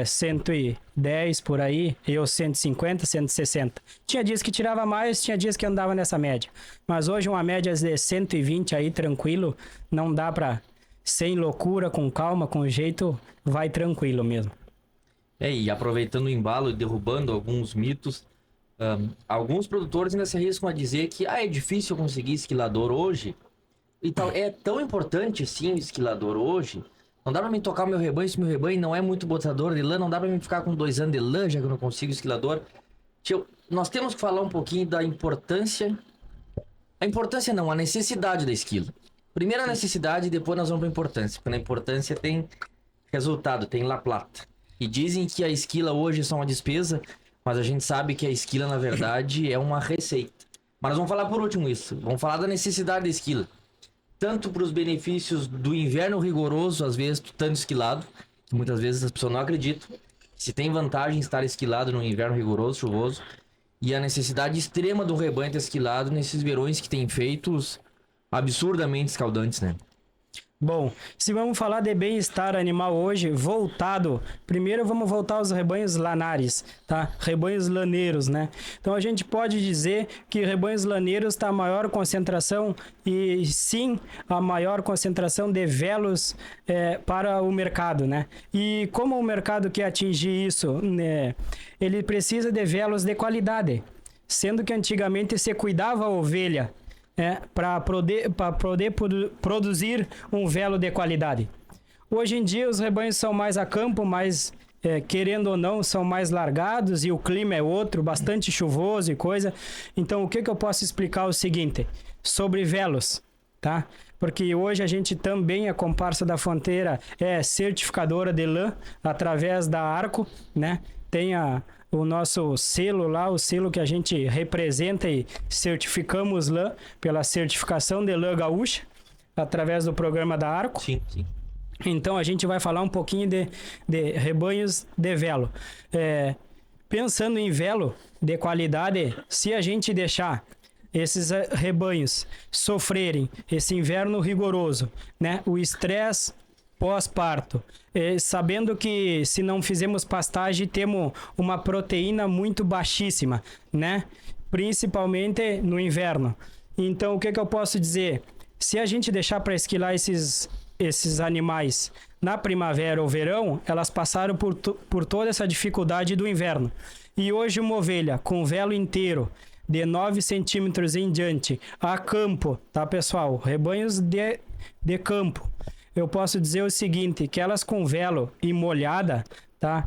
110 por aí, eu 150, 160. Tinha dias que tirava mais, tinha dias que andava nessa média. Mas hoje uma média de 120 aí, tranquilo, não dá pra... Sem loucura, com calma, com jeito, vai tranquilo mesmo. E aproveitando o embalo e derrubando alguns mitos, alguns produtores ainda se arriscam a dizer que é difícil conseguir esquilador hoje. E tal. É tão importante assim o esquilador hoje. Não dá pra mim tocar o meu rebanho se meu rebanho não é muito botador de lã. Não dá pra mim ficar com 2 anos de lã já que eu não consigo esquilador. Tio, nós temos que falar um pouquinho da importância. A importância não, a necessidade da esquila. Primeiro a necessidade e depois nós vamos pra importância. Porque na importância tem resultado, tem La Plata. E dizem que a esquila hoje é só uma despesa, mas a gente sabe que a esquila, na verdade, é uma receita. Mas nós vamos falar por último isso. Vamos falar da necessidade da esquila. Tanto para os benefícios do inverno rigoroso, às vezes, tanto esquilado, que muitas vezes as pessoas não acreditam. Se tem vantagem estar esquilado no inverno rigoroso, chuvoso. E a necessidade extrema do rebanho ter esquilado nesses verões que tem feitos absurdamente escaldantes, né? Bom, se vamos falar de bem-estar animal hoje, primeiro vamos voltar aos rebanhos lanares, tá? Rebanhos laneiros, né? Então a gente pode dizer que rebanhos laneiros está a maior concentração e sim a maior concentração de velos para o mercado, né? E como o mercado quer atingir isso, né? Ele precisa de velos de qualidade, sendo que antigamente se cuidava a ovelha para poder produzir um velo de qualidade. Hoje em dia os rebanhos são mais a campo, mas querendo ou não, são mais largados e o clima é outro, bastante chuvoso e coisa. Então o que eu posso explicar é o seguinte, sobre velos, tá? Porque hoje a gente também, a Comparsa da Fronteira é certificadora de lã através da Arco, né? Tem o nosso selo lá, o selo que a gente representa e certificamos lã pela certificação de lã gaúcha, através do programa da Arco. Sim, sim. Então a gente vai falar um pouquinho de rebanhos de velo. Pensando em velo de qualidade, se a gente deixar esses rebanhos sofrerem esse inverno rigoroso, né? O estresse pós-parto, sabendo que se não fizermos pastagem, temos uma proteína muito baixíssima, né? Principalmente no inverno. Então, o que eu posso dizer? Se a gente deixar para esquilar esses animais na primavera ou verão, elas passaram por toda essa dificuldade do inverno. E hoje uma ovelha com velo inteiro, de 9 centímetros em diante, a campo, tá, pessoal? Rebanhos de campo. Eu posso dizer o seguinte, que elas com velo e molhada, tá?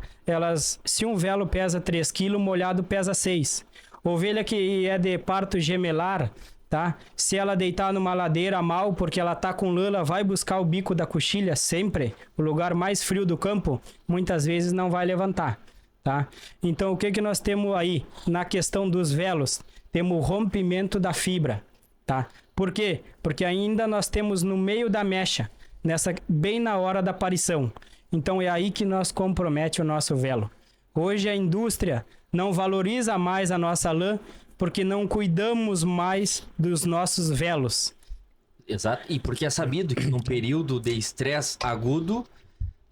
Se um velo pesa 3 kg, molhado pesa 6. Ovelha que é de parto gemelar, tá? Se ela deitar numa ladeira mal, porque ela tá com lã, ela vai buscar o bico da coxilha sempre, o lugar mais frio do campo, muitas vezes não vai levantar, tá? Então o que nós temos aí na questão dos velos? Temos o rompimento da fibra, tá? Por quê? Porque ainda nós temos no meio da mecha, bem na hora da aparição. Então é aí que nós compromete o nosso velo. Hoje a indústria não valoriza mais a nossa lã porque não cuidamos mais dos nossos velos. Exato. E porque é sabido que num período de estresse agudo,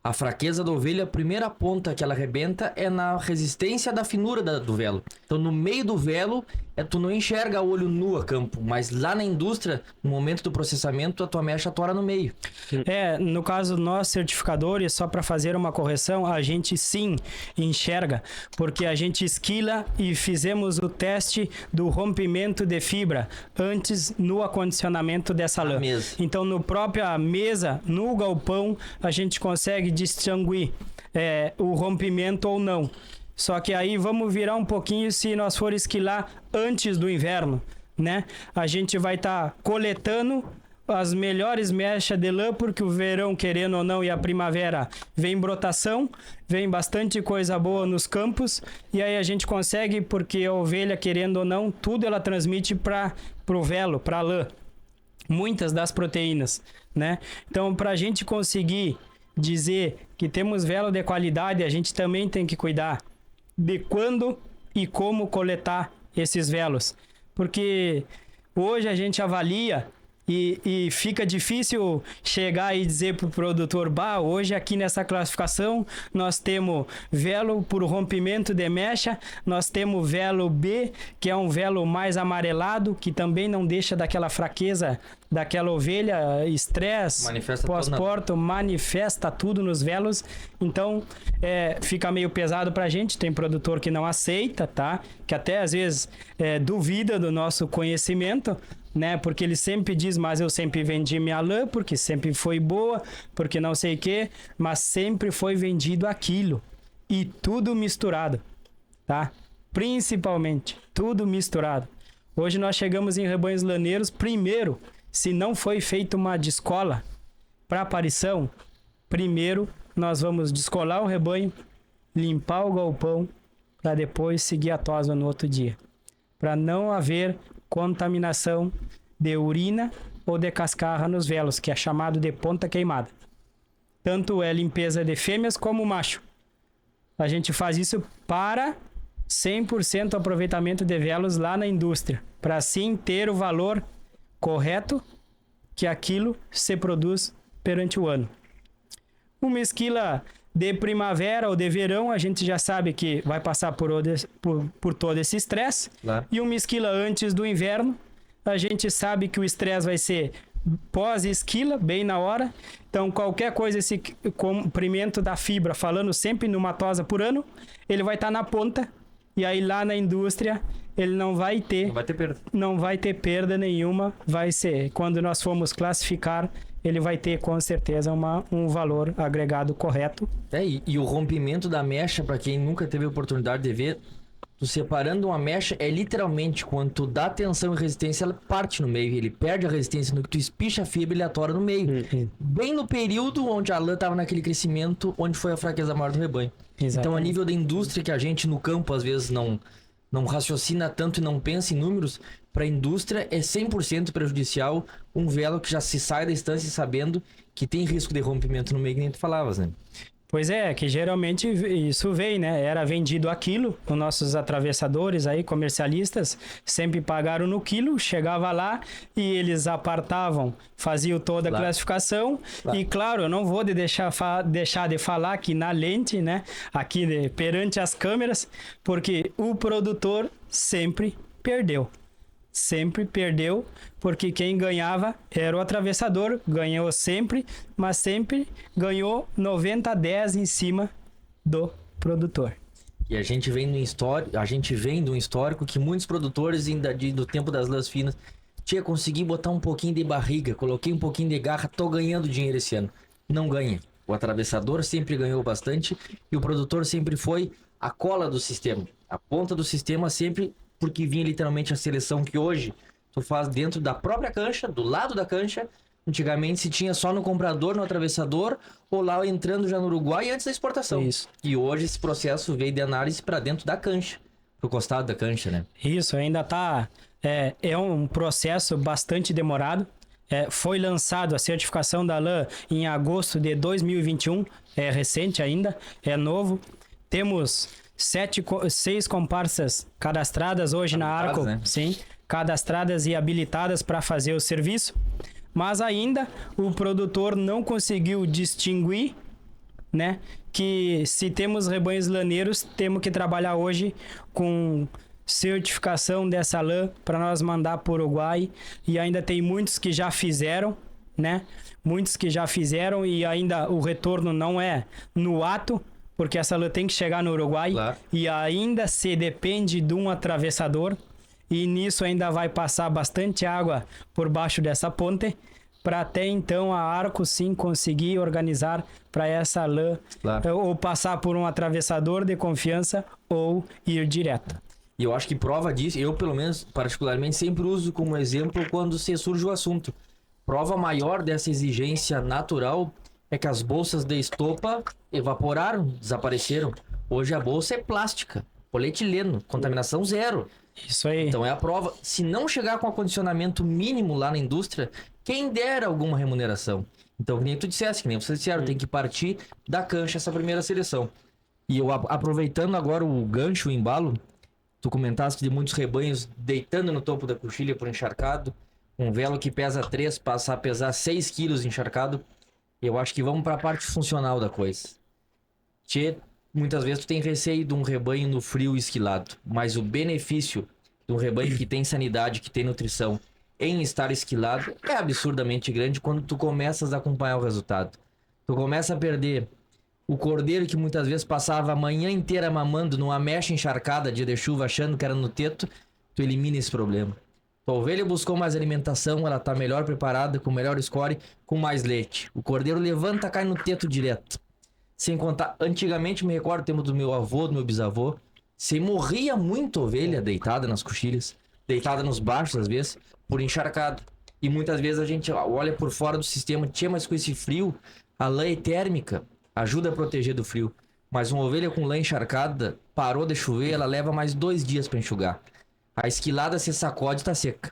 a fraqueza da ovelha, a primeira ponta que ela arrebenta é na resistência da finura do velo. Então no meio do velo, tu não enxerga a olho nu a campo, mas lá na indústria, no momento do processamento, a tua mecha tora no meio. No caso nós certificadores, só para fazer uma correção, a gente sim enxerga, porque a gente esquila e fizemos o teste do rompimento de fibra antes no acondicionamento dessa lã. Então no própria mesa, no galpão, a gente consegue distinguir o rompimento ou não. Só que aí vamos virar um pouquinho se nós for esquilar antes do inverno, né? A gente vai estar coletando as melhores mechas de lã, porque o verão, querendo ou não, e a primavera vem brotação, vem bastante coisa boa nos campos, e aí a gente consegue, porque a ovelha, querendo ou não, tudo ela transmite para o velo, para a lã, muitas das proteínas, né? Então, para a gente conseguir dizer que temos velo de qualidade, a gente também tem que cuidar de quando e como coletar esses velos, porque hoje a gente avalia e fica difícil chegar e dizer para o produtor, hoje aqui nessa classificação nós temos velo por rompimento de mecha, nós temos velo B, que é um velo mais amarelado, que também não deixa daquela fraqueza daquela ovelha, estresse, pós-porto, manifesta tudo nos velos. Então fica meio pesado pra gente, tem produtor que não aceita, tá? Que até às vezes duvida do nosso conhecimento, né? Porque ele sempre diz, mas eu sempre vendi minha lã, porque sempre foi boa, porque não sei o quê, mas sempre foi vendido aquilo. E tudo misturado, tá? Principalmente, tudo misturado. Hoje nós chegamos em rebanhos laneiros, primeiro, se não foi feita uma descola para aparição, primeiro nós vamos descolar o rebanho, limpar o galpão, para depois seguir a tosa no outro dia. Para não haver contaminação de urina ou de cascarra nos velos, que é chamado de ponta queimada. Tanto é limpeza de fêmeas como macho. A gente faz isso para 100% aproveitamento de velos lá na indústria, para assim ter o valor correto que aquilo se produz perante o ano. Uma esquila de primavera ou de verão, a gente já sabe que vai passar por todo esse estresse. Claro. E uma esquila antes do inverno, a gente sabe que o estresse vai ser pós-esquila, bem na hora. Então, qualquer coisa, esse comprimento da fibra, falando sempre numa tosa por ano, ele vai estar na ponta. E aí, lá na indústria, ele não vai ter perda. Não vai ter perda nenhuma. Vai ser, quando nós formos classificar, ele vai ter com certeza um valor agregado correto. E o rompimento da mecha, para quem nunca teve a oportunidade de ver, tu separando uma mecha é literalmente quando tu dá tensão e resistência, ela parte no meio, ele perde a resistência, no que tu espicha a fibra, ele atora no meio. Bem no período onde a lã estava naquele crescimento, onde foi a fraqueza maior do rebanho. Exatamente. Então, a nível da indústria, que a gente no campo às vezes não raciocina tanto e não pensa em números, para a indústria é 100% prejudicial um velo que já se sai da estância sabendo que tem risco de rompimento no meio, que nem tu falavas, né? Pois é, que geralmente isso vem, né? Era vendido a quilo, os nossos atravessadores aí, comercialistas, sempre pagaram no quilo, chegava lá e eles apartavam, faziam toda a classificação. E claro, eu não vou deixar de falar aqui na lente, né? Aqui perante as câmeras, porque o produtor sempre perdeu. Sempre perdeu, porque quem ganhava era o atravessador, ganhou sempre, mas sempre ganhou 90-10 em cima do produtor. E a gente vem de um histórico que muitos produtores ainda do tempo das lãs finas consegui botar um pouquinho de barriga, coloquei um pouquinho de garra, tô ganhando dinheiro esse ano. Não ganha. O atravessador sempre ganhou bastante e o produtor sempre foi a cola do sistema, a ponta do sistema sempre, porque vinha literalmente a seleção que hoje tu faz dentro da própria cancha, do lado da cancha. Antigamente se tinha só no comprador, no atravessador, ou lá entrando já no Uruguai antes da exportação. Isso. E hoje esse processo veio de análise para dentro da cancha, pro costado da cancha, né? Isso, ainda tá... É um processo bastante demorado. Foi lançado a certificação da lã em agosto de 2021, é recente ainda, é novo. Temos 6 comparsas cadastradas hoje na Arco, né? Sim, cadastradas e habilitadas para fazer o serviço, mas ainda o produtor não conseguiu distinguir, né, que se temos rebanhos laneiros, temos que trabalhar hoje com certificação dessa lã para nós mandar para o Uruguai, e ainda tem muitos que já fizeram, né? Muitos que já fizeram e ainda o retorno não é no ato, porque essa lã tem que chegar no Uruguai. Claro. E ainda se depende de um atravessador, e nisso ainda vai passar bastante água por baixo dessa ponte, para até então a Arco sim conseguir organizar para essa lã, claro, ou passar por um atravessador de confiança ou ir direto. E eu acho que prova disso, eu pelo menos particularmente sempre uso como exemplo quando se surge o assunto. Prova maior dessa exigência natural é que as bolsas de estopa evaporaram, desapareceram. Hoje a bolsa é plástica, polietileno, contaminação zero. Isso aí. Então é a prova. Se não chegar com acondicionamento mínimo lá na indústria, quem dera alguma remuneração. Então, que nem tu dissesse, que nem vocês disseram, tem que partir da cancha essa primeira seleção. E eu aproveitando agora o gancho, o embalo, tu comentaste de muitos rebanhos deitando no topo da coxilha por encharcado, um velo que pesa 3 passar a pesar 6 quilos encharcado. Eu acho que vamos para a parte funcional da coisa. Muitas vezes tu tem receio de um rebanho no frio esquilado, mas o benefício de um rebanho que tem sanidade, que tem nutrição, em estar esquilado, é absurdamente grande quando tu começas a acompanhar o resultado. Tu começa a perder o cordeiro que muitas vezes passava a manhã inteira mamando numa mecha encharcada, dia de chuva, achando que era no teto, tu elimina esse problema. A ovelha buscou mais alimentação, ela tá melhor preparada, com melhor score, com mais leite. O cordeiro levanta, cai no teto direto. Sem contar, antigamente me recordo o tempo do meu avô, do meu bisavô, se morria muito ovelha deitada nas coxilhas, deitada nos baixos às vezes, por encharcado. E muitas vezes a gente olha por fora do sistema, mas com esse frio, a lã é térmica, ajuda a proteger do frio. Mas uma ovelha com lã encharcada, parou de chover, ela leva mais 2 dias para enxugar. A esquilada se sacode e tá seca.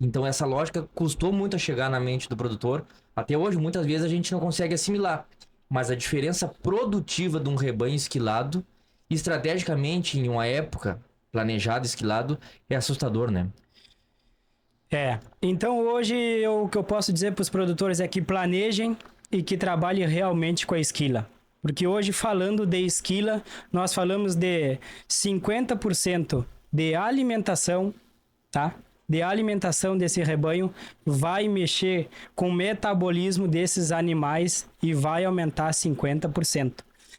Então essa lógica custou muito a chegar na mente do produtor. Até hoje, muitas vezes a gente não consegue assimilar. Mas a diferença produtiva de um rebanho esquilado, estrategicamente, em uma época planejada esquilado, é assustador, né? Então hoje o que eu posso dizer para os produtores é que planejem e que trabalhe realmente com a esquila. Porque hoje, falando de esquila, nós falamos de 50% de alimentação, tá? De alimentação desse rebanho, vai mexer com o metabolismo desses animais e vai aumentar 50%.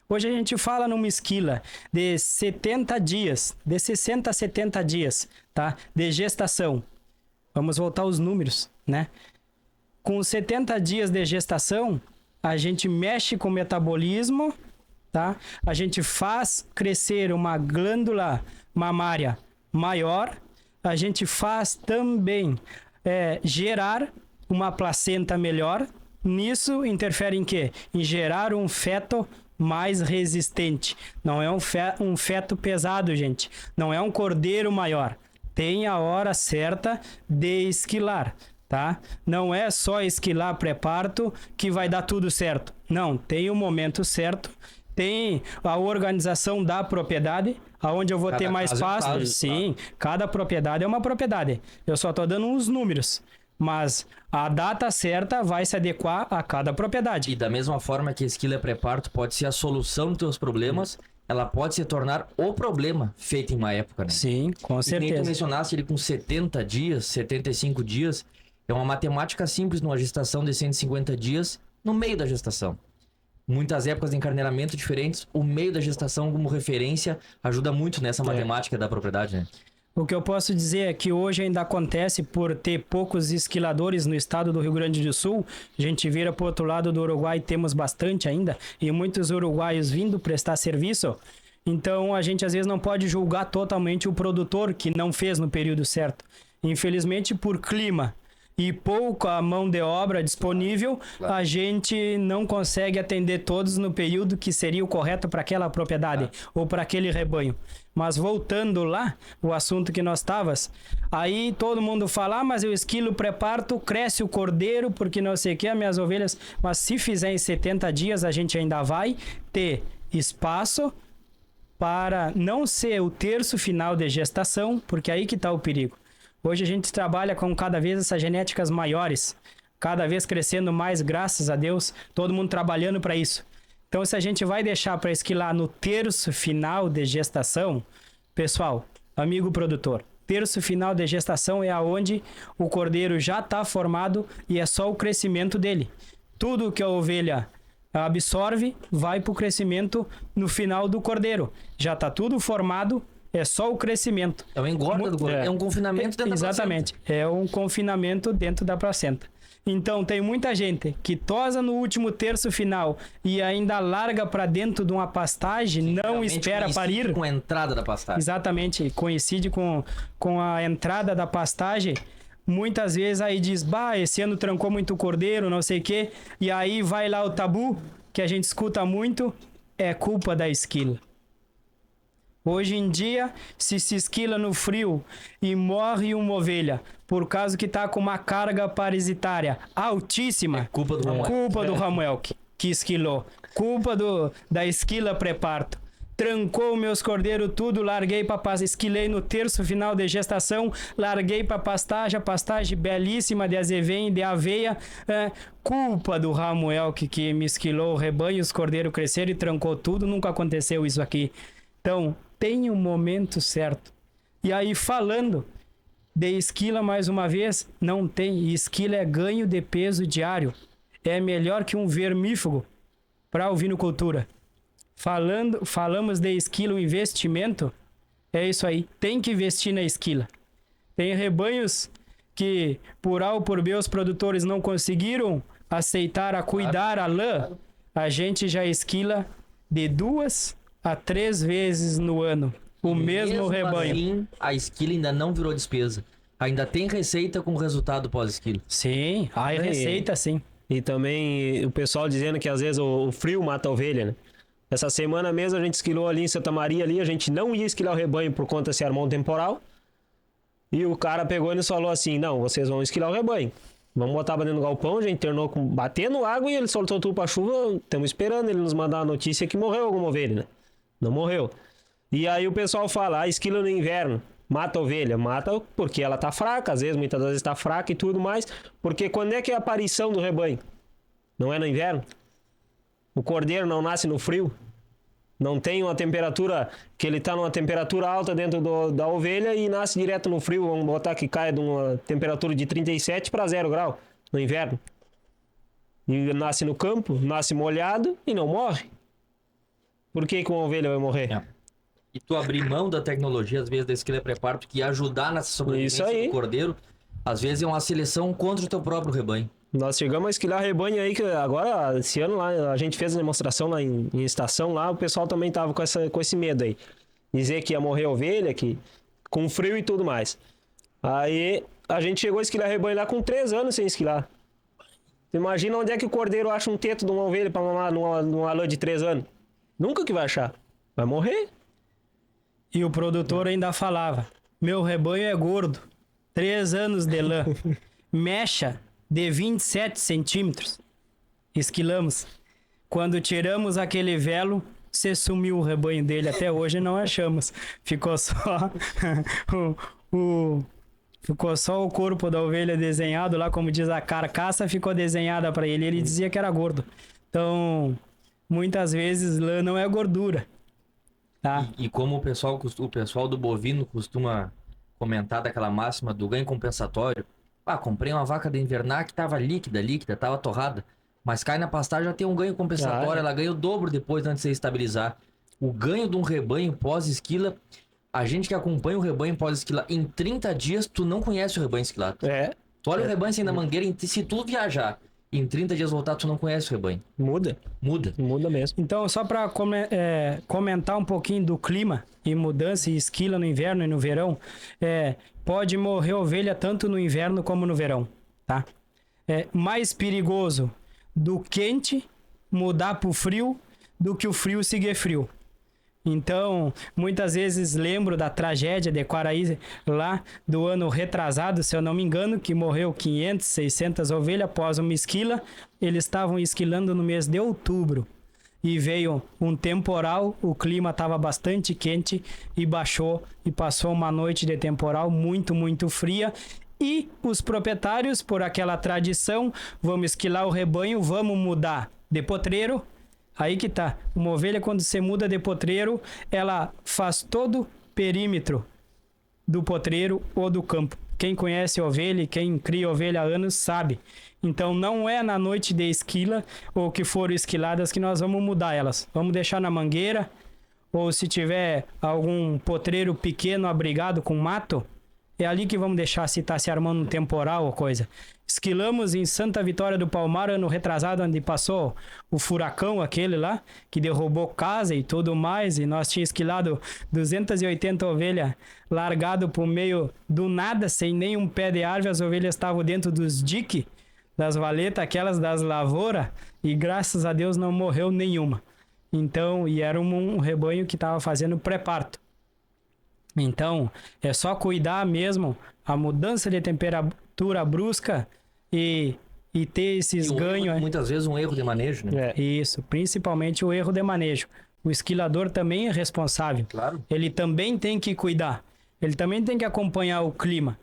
Hoje a gente fala numa esquila de 70 dias, de 60 a 70 dias, tá? De gestação. Vamos voltar aos números, né? Com 70 dias de gestação, a gente mexe com o metabolismo, tá? A gente faz crescer uma glândula mamária maior, a gente faz também gerar uma placenta melhor. Nisso interfere em quê? Em gerar um feto mais resistente. Não é um feto pesado, gente. Não é um cordeiro maior. Tem a hora certa de esquilar, tá? Não é só esquilar pré-parto que vai dar tudo certo. Não, tem o momento certo. Tem a organização da propriedade, aonde eu vou ter mais pasto. Sim, cada propriedade é uma propriedade. Eu só estou dando uns números. Mas a data certa vai se adequar a cada propriedade. E da mesma forma que a esquila pré-parto pode ser a solução dos teus problemas, ela pode se tornar o problema feito em uma época, né? Sim, com certeza. Nem tu mencionaste ele com 70 dias, 75 dias, é uma matemática simples numa gestação de 150 dias no meio da gestação. Muitas épocas de encarneiramento diferentes, o meio da gestação como referência ajuda muito nessa matemática da propriedade, né? O que eu posso dizer é que hoje ainda acontece por ter poucos esquiladores no estado do Rio Grande do Sul. A gente vira para o outro lado do Uruguai, temos bastante ainda, e muitos uruguaios vindo prestar serviço. Então a gente às vezes não pode julgar totalmente o produtor que não fez no período certo. Infelizmente, por clima e pouca mão de obra disponível, a gente não consegue atender todos no período que seria o correto para aquela propriedade ou para aquele rebanho. Mas voltando lá, o assunto que nós estávamos, aí todo mundo fala, mas eu esquilo pré-parto, cresce o cordeiro, porque não sei o que, as minhas ovelhas, mas se fizer em 70 dias, a gente ainda vai ter espaço para não ser o terço final de gestação, porque aí que está o perigo. Hoje a gente trabalha com cada vez essas genéticas maiores, cada vez crescendo mais, graças a Deus, todo mundo trabalhando para isso. Então, se a gente vai deixar para esquilar no terço final de gestação, pessoal, amigo produtor, terço final de gestação é aonde o cordeiro já está formado e é só o crescimento dele. Tudo que a ovelha absorve vai para o crescimento no final do cordeiro. Já está tudo formado, é só o crescimento. É uma engorda do cordeiro, é um confinamento dentro da placenta. Exatamente, é um confinamento dentro da placenta. Então, tem muita gente que tosa no último terço final e ainda larga para dentro de uma pastagem, não espera parir. Com a entrada da pastagem. Exatamente, coincide com a entrada da pastagem. Muitas vezes aí diz, bah, esse ano trancou muito cordeiro, não sei o quê. E aí vai lá o tabu, que a gente escuta muito, é culpa da esquila. Hoje em dia, se esquila no frio e morre uma ovelha por causa que está com uma carga parasitária altíssima, é culpa do Ramuel. Culpa do Ramuel que esquilou. Culpa da esquila pré-parto. Trancou meus cordeiros tudo, larguei para pastagem, esquilei no terço final de gestação, larguei para pastagem, a pastagem belíssima de azevém, de aveia. Culpa do Ramuel que me esquilou o rebanho, os cordeiros cresceram e trancou tudo, nunca aconteceu isso aqui. Então, tem um momento certo. E aí, falando de esquila mais uma vez, não tem. Esquila é ganho de peso diário. É melhor que um vermífugo para a ovinocultura. Falamos de esquila, o investimento, é isso aí. Tem que investir na esquila. Tem rebanhos que, por A ou por B, os produtores não conseguiram aceitar a cuidar a lã. A gente já esquila de 2 a 3 vezes no ano. O mesmo rebanho. Assim, a esquila ainda não virou despesa. Ainda tem receita com resultado pós-esquila. Sim, há receita sim. E também o pessoal dizendo que às vezes o frio mata a ovelha, né? Essa semana mesmo a gente esquilou ali em Santa Maria, ali, a gente não ia esquilar o rebanho por conta se armou um temporal. E o cara pegou e nos falou assim, não, vocês vão esquilar o rebanho. Vamos botar pra dentro do galpão, a gente internou batendo água e ele soltou tudo pra chuva. Estamos esperando ele nos mandar a notícia que morreu alguma ovelha, né? Não morreu. E aí o pessoal fala, esquila no inverno, mata a ovelha. Mata porque ela tá fraca, às vezes, muitas vezes tá fraca e tudo mais. Porque quando é que é a aparição do rebanho? Não é no inverno? O cordeiro não nasce no frio? Não tem uma temperatura, que ele está numa temperatura alta dentro da ovelha e nasce direto no frio. Vamos botar que caia de uma temperatura de 37 para 0 grau no inverno. E nasce no campo, nasce molhado e não morre. Por que uma ovelha vai morrer? É. E tu abrir mão da tecnologia, às vezes, da esquila pré-parto, que ia ajudar nessa sobrevivência do cordeiro, às vezes é uma seleção contra o teu próprio rebanho. Nós chegamos a esquilar rebanho aí, que agora, esse ano lá, a gente fez a demonstração lá em estação lá, o pessoal também tava com esse medo aí. Dizer que ia morrer ovelha, que, com frio e tudo mais. Aí a gente chegou a esquilar rebanho lá com 3 anos sem esquilar. Imagina onde é que o cordeiro acha um teto de uma ovelha pra mamar numa lã de 3 anos. Nunca que vai achar. Vai morrer. E o produtor ainda falava, meu rebanho é gordo, 3 anos de lã, mecha de 27 centímetros. Esquilamos. Quando tiramos aquele velo, se sumiu o rebanho dele. Até hoje não achamos. Ficou só ficou só o corpo da ovelha desenhado lá, como diz a carcaça, ficou desenhada para ele. Ele dizia que era gordo. Então, muitas vezes lã não é gordura. Tá? E como o pessoal do bovino costuma comentar daquela máxima do ganho compensatório, comprei uma vaca de invernar que tava líquida, tava torrada, mas cai na pastagem já tem um ganho compensatório, ela ganha o dobro depois antes de se estabilizar. O ganho de um rebanho pós-esquila, a gente que acompanha o rebanho pós-esquila, em 30 dias tu não conhece o rebanho esquilado. Tu olha o rebanho assim na mangueira, se tu viajar, em 30 dias voltar, tu não conhece o rebanho. Muda mesmo. Então, só para comentar um pouquinho do clima e mudança e esquila no inverno e no verão, pode morrer ovelha tanto no inverno como no verão, tá? É mais perigoso do quente mudar pro frio do que o frio seguir frio. Então, muitas vezes lembro da tragédia de Quaraí lá do ano retrasado, se eu não me engano, que morreu 500, 600 ovelhas após uma esquila. Eles estavam esquilando no mês de outubro e veio um temporal, o clima estava bastante quente e baixou e passou uma noite de temporal muito, muito fria. E os proprietários, por aquela tradição, vamos esquilar o rebanho, vamos mudar de potreiro. Aí que tá, uma ovelha quando você muda de potreiro, ela faz todo o perímetro do potreiro ou do campo. Quem conhece ovelha e quem cria ovelha há anos sabe. Então não é na noite de esquila ou que foram esquiladas que nós vamos mudar elas. Vamos deixar na mangueira, ou se tiver algum potreiro pequeno abrigado com mato, é ali que vamos deixar se está se armando um temporal ou coisa. Esquilamos em Santa Vitória do Palmar, ano retrasado, onde passou o furacão aquele lá, que derrubou casa e tudo mais, e nós tínhamos esquilado 280 ovelhas largado por meio do nada, sem nenhum pé de árvore, as ovelhas estavam dentro dos diques, das valetas, aquelas das lavouras, e graças a Deus não morreu nenhuma. Então, e era um rebanho que estava fazendo pré-parto. Então, é só cuidar mesmo a mudança de temperatura brusca e ter esses ganhos. Muitas vezes um erro de manejo, né? Isso, principalmente o erro de manejo. O esquilador também é responsável. Claro. Ele também tem que cuidar. Ele também tem que acompanhar o clima,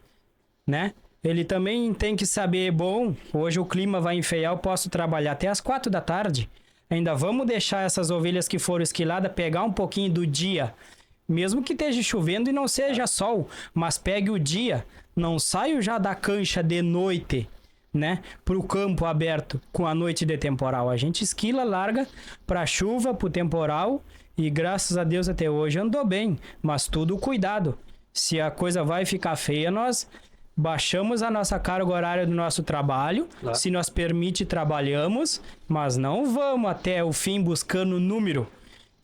né? Ele também tem que saber, bom, hoje o clima vai enfeiar, eu posso trabalhar até as 4 da tarde. Ainda vamos deixar essas ovelhas que foram esquiladas pegar um pouquinho do dia, mesmo que esteja chovendo e não seja sol, mas pegue o dia, não saio já da cancha de noite, né, pro campo aberto com a noite de temporal. A gente esquila, larga pra chuva, pro temporal, e graças a Deus até hoje andou bem, mas tudo cuidado. Se a coisa vai ficar feia, nós baixamos a nossa carga horária do nosso trabalho, claro. Se nos permite, trabalhamos, mas não vamos até o fim buscando número,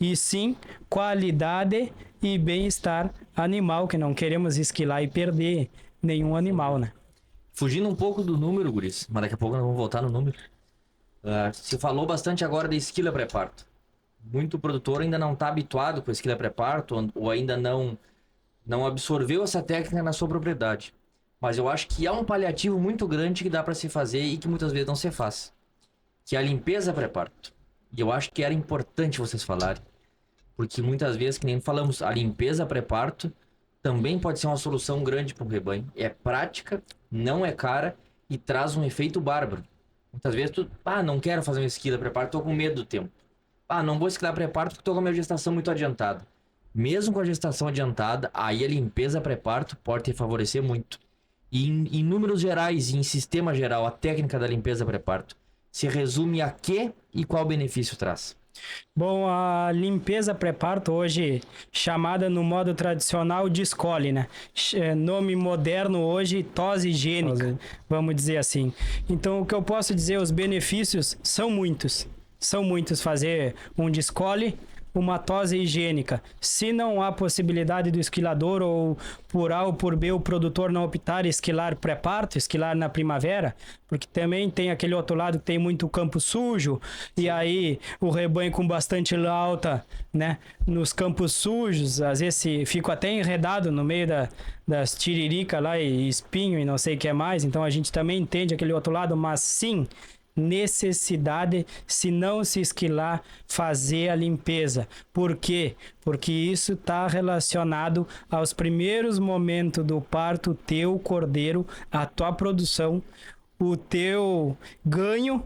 e sim qualidade e bem-estar animal, que não queremos esquilar e perder nenhum animal, né? Fugindo um pouco do número, guris, mas daqui a pouco nós vamos voltar no número. Se falou bastante agora de esquila pré-parto. Muito produtor ainda não está habituado com a esquila pré-parto, ou ainda não absorveu essa técnica na sua propriedade. Mas eu acho que há um paliativo muito grande que dá para se fazer e que muitas vezes não se faz, que é a limpeza pré-parto. E eu acho que era importante vocês falarem, porque muitas vezes, que nem falamos, a limpeza pré-parto também pode ser uma solução grande para um rebanho. É prática, não é cara e traz um efeito bárbaro. Muitas vezes tu, não quero fazer uma esquila pré-parto, tô com medo do tempo. Não vou esquilar pré-parto porque tô com a minha gestação muito adiantada. Mesmo com a gestação adiantada, aí a limpeza pré-parto pode te favorecer muito. E em números gerais, em sistema geral, a técnica da limpeza pré-parto se resume a quê e qual benefício traz? Bom, a limpeza pré-parto hoje chamada no modo tradicional de escole, né? Nome moderno hoje, tosse higiênica, vamos dizer assim. Então, o que eu posso dizer, os benefícios são muitos. São muitos fazer um descole, uma tosse higiênica. Se não há possibilidade do esquilador ou por A ou por B o produtor não optar esquilar pré-parto, esquilar na primavera, porque também tem aquele outro lado que tem muito campo sujo e aí o rebanho com bastante alta, né, nos campos sujos, às vezes fica até enredado no meio das tiririca lá e espinho e não sei o que é mais, então a gente também entende aquele outro lado, mas sim, necessidade, se não se esquilar, fazer a limpeza. Por quê? Porque isso está relacionado aos primeiros momentos do parto, teu cordeiro, a tua produção, o teu ganho,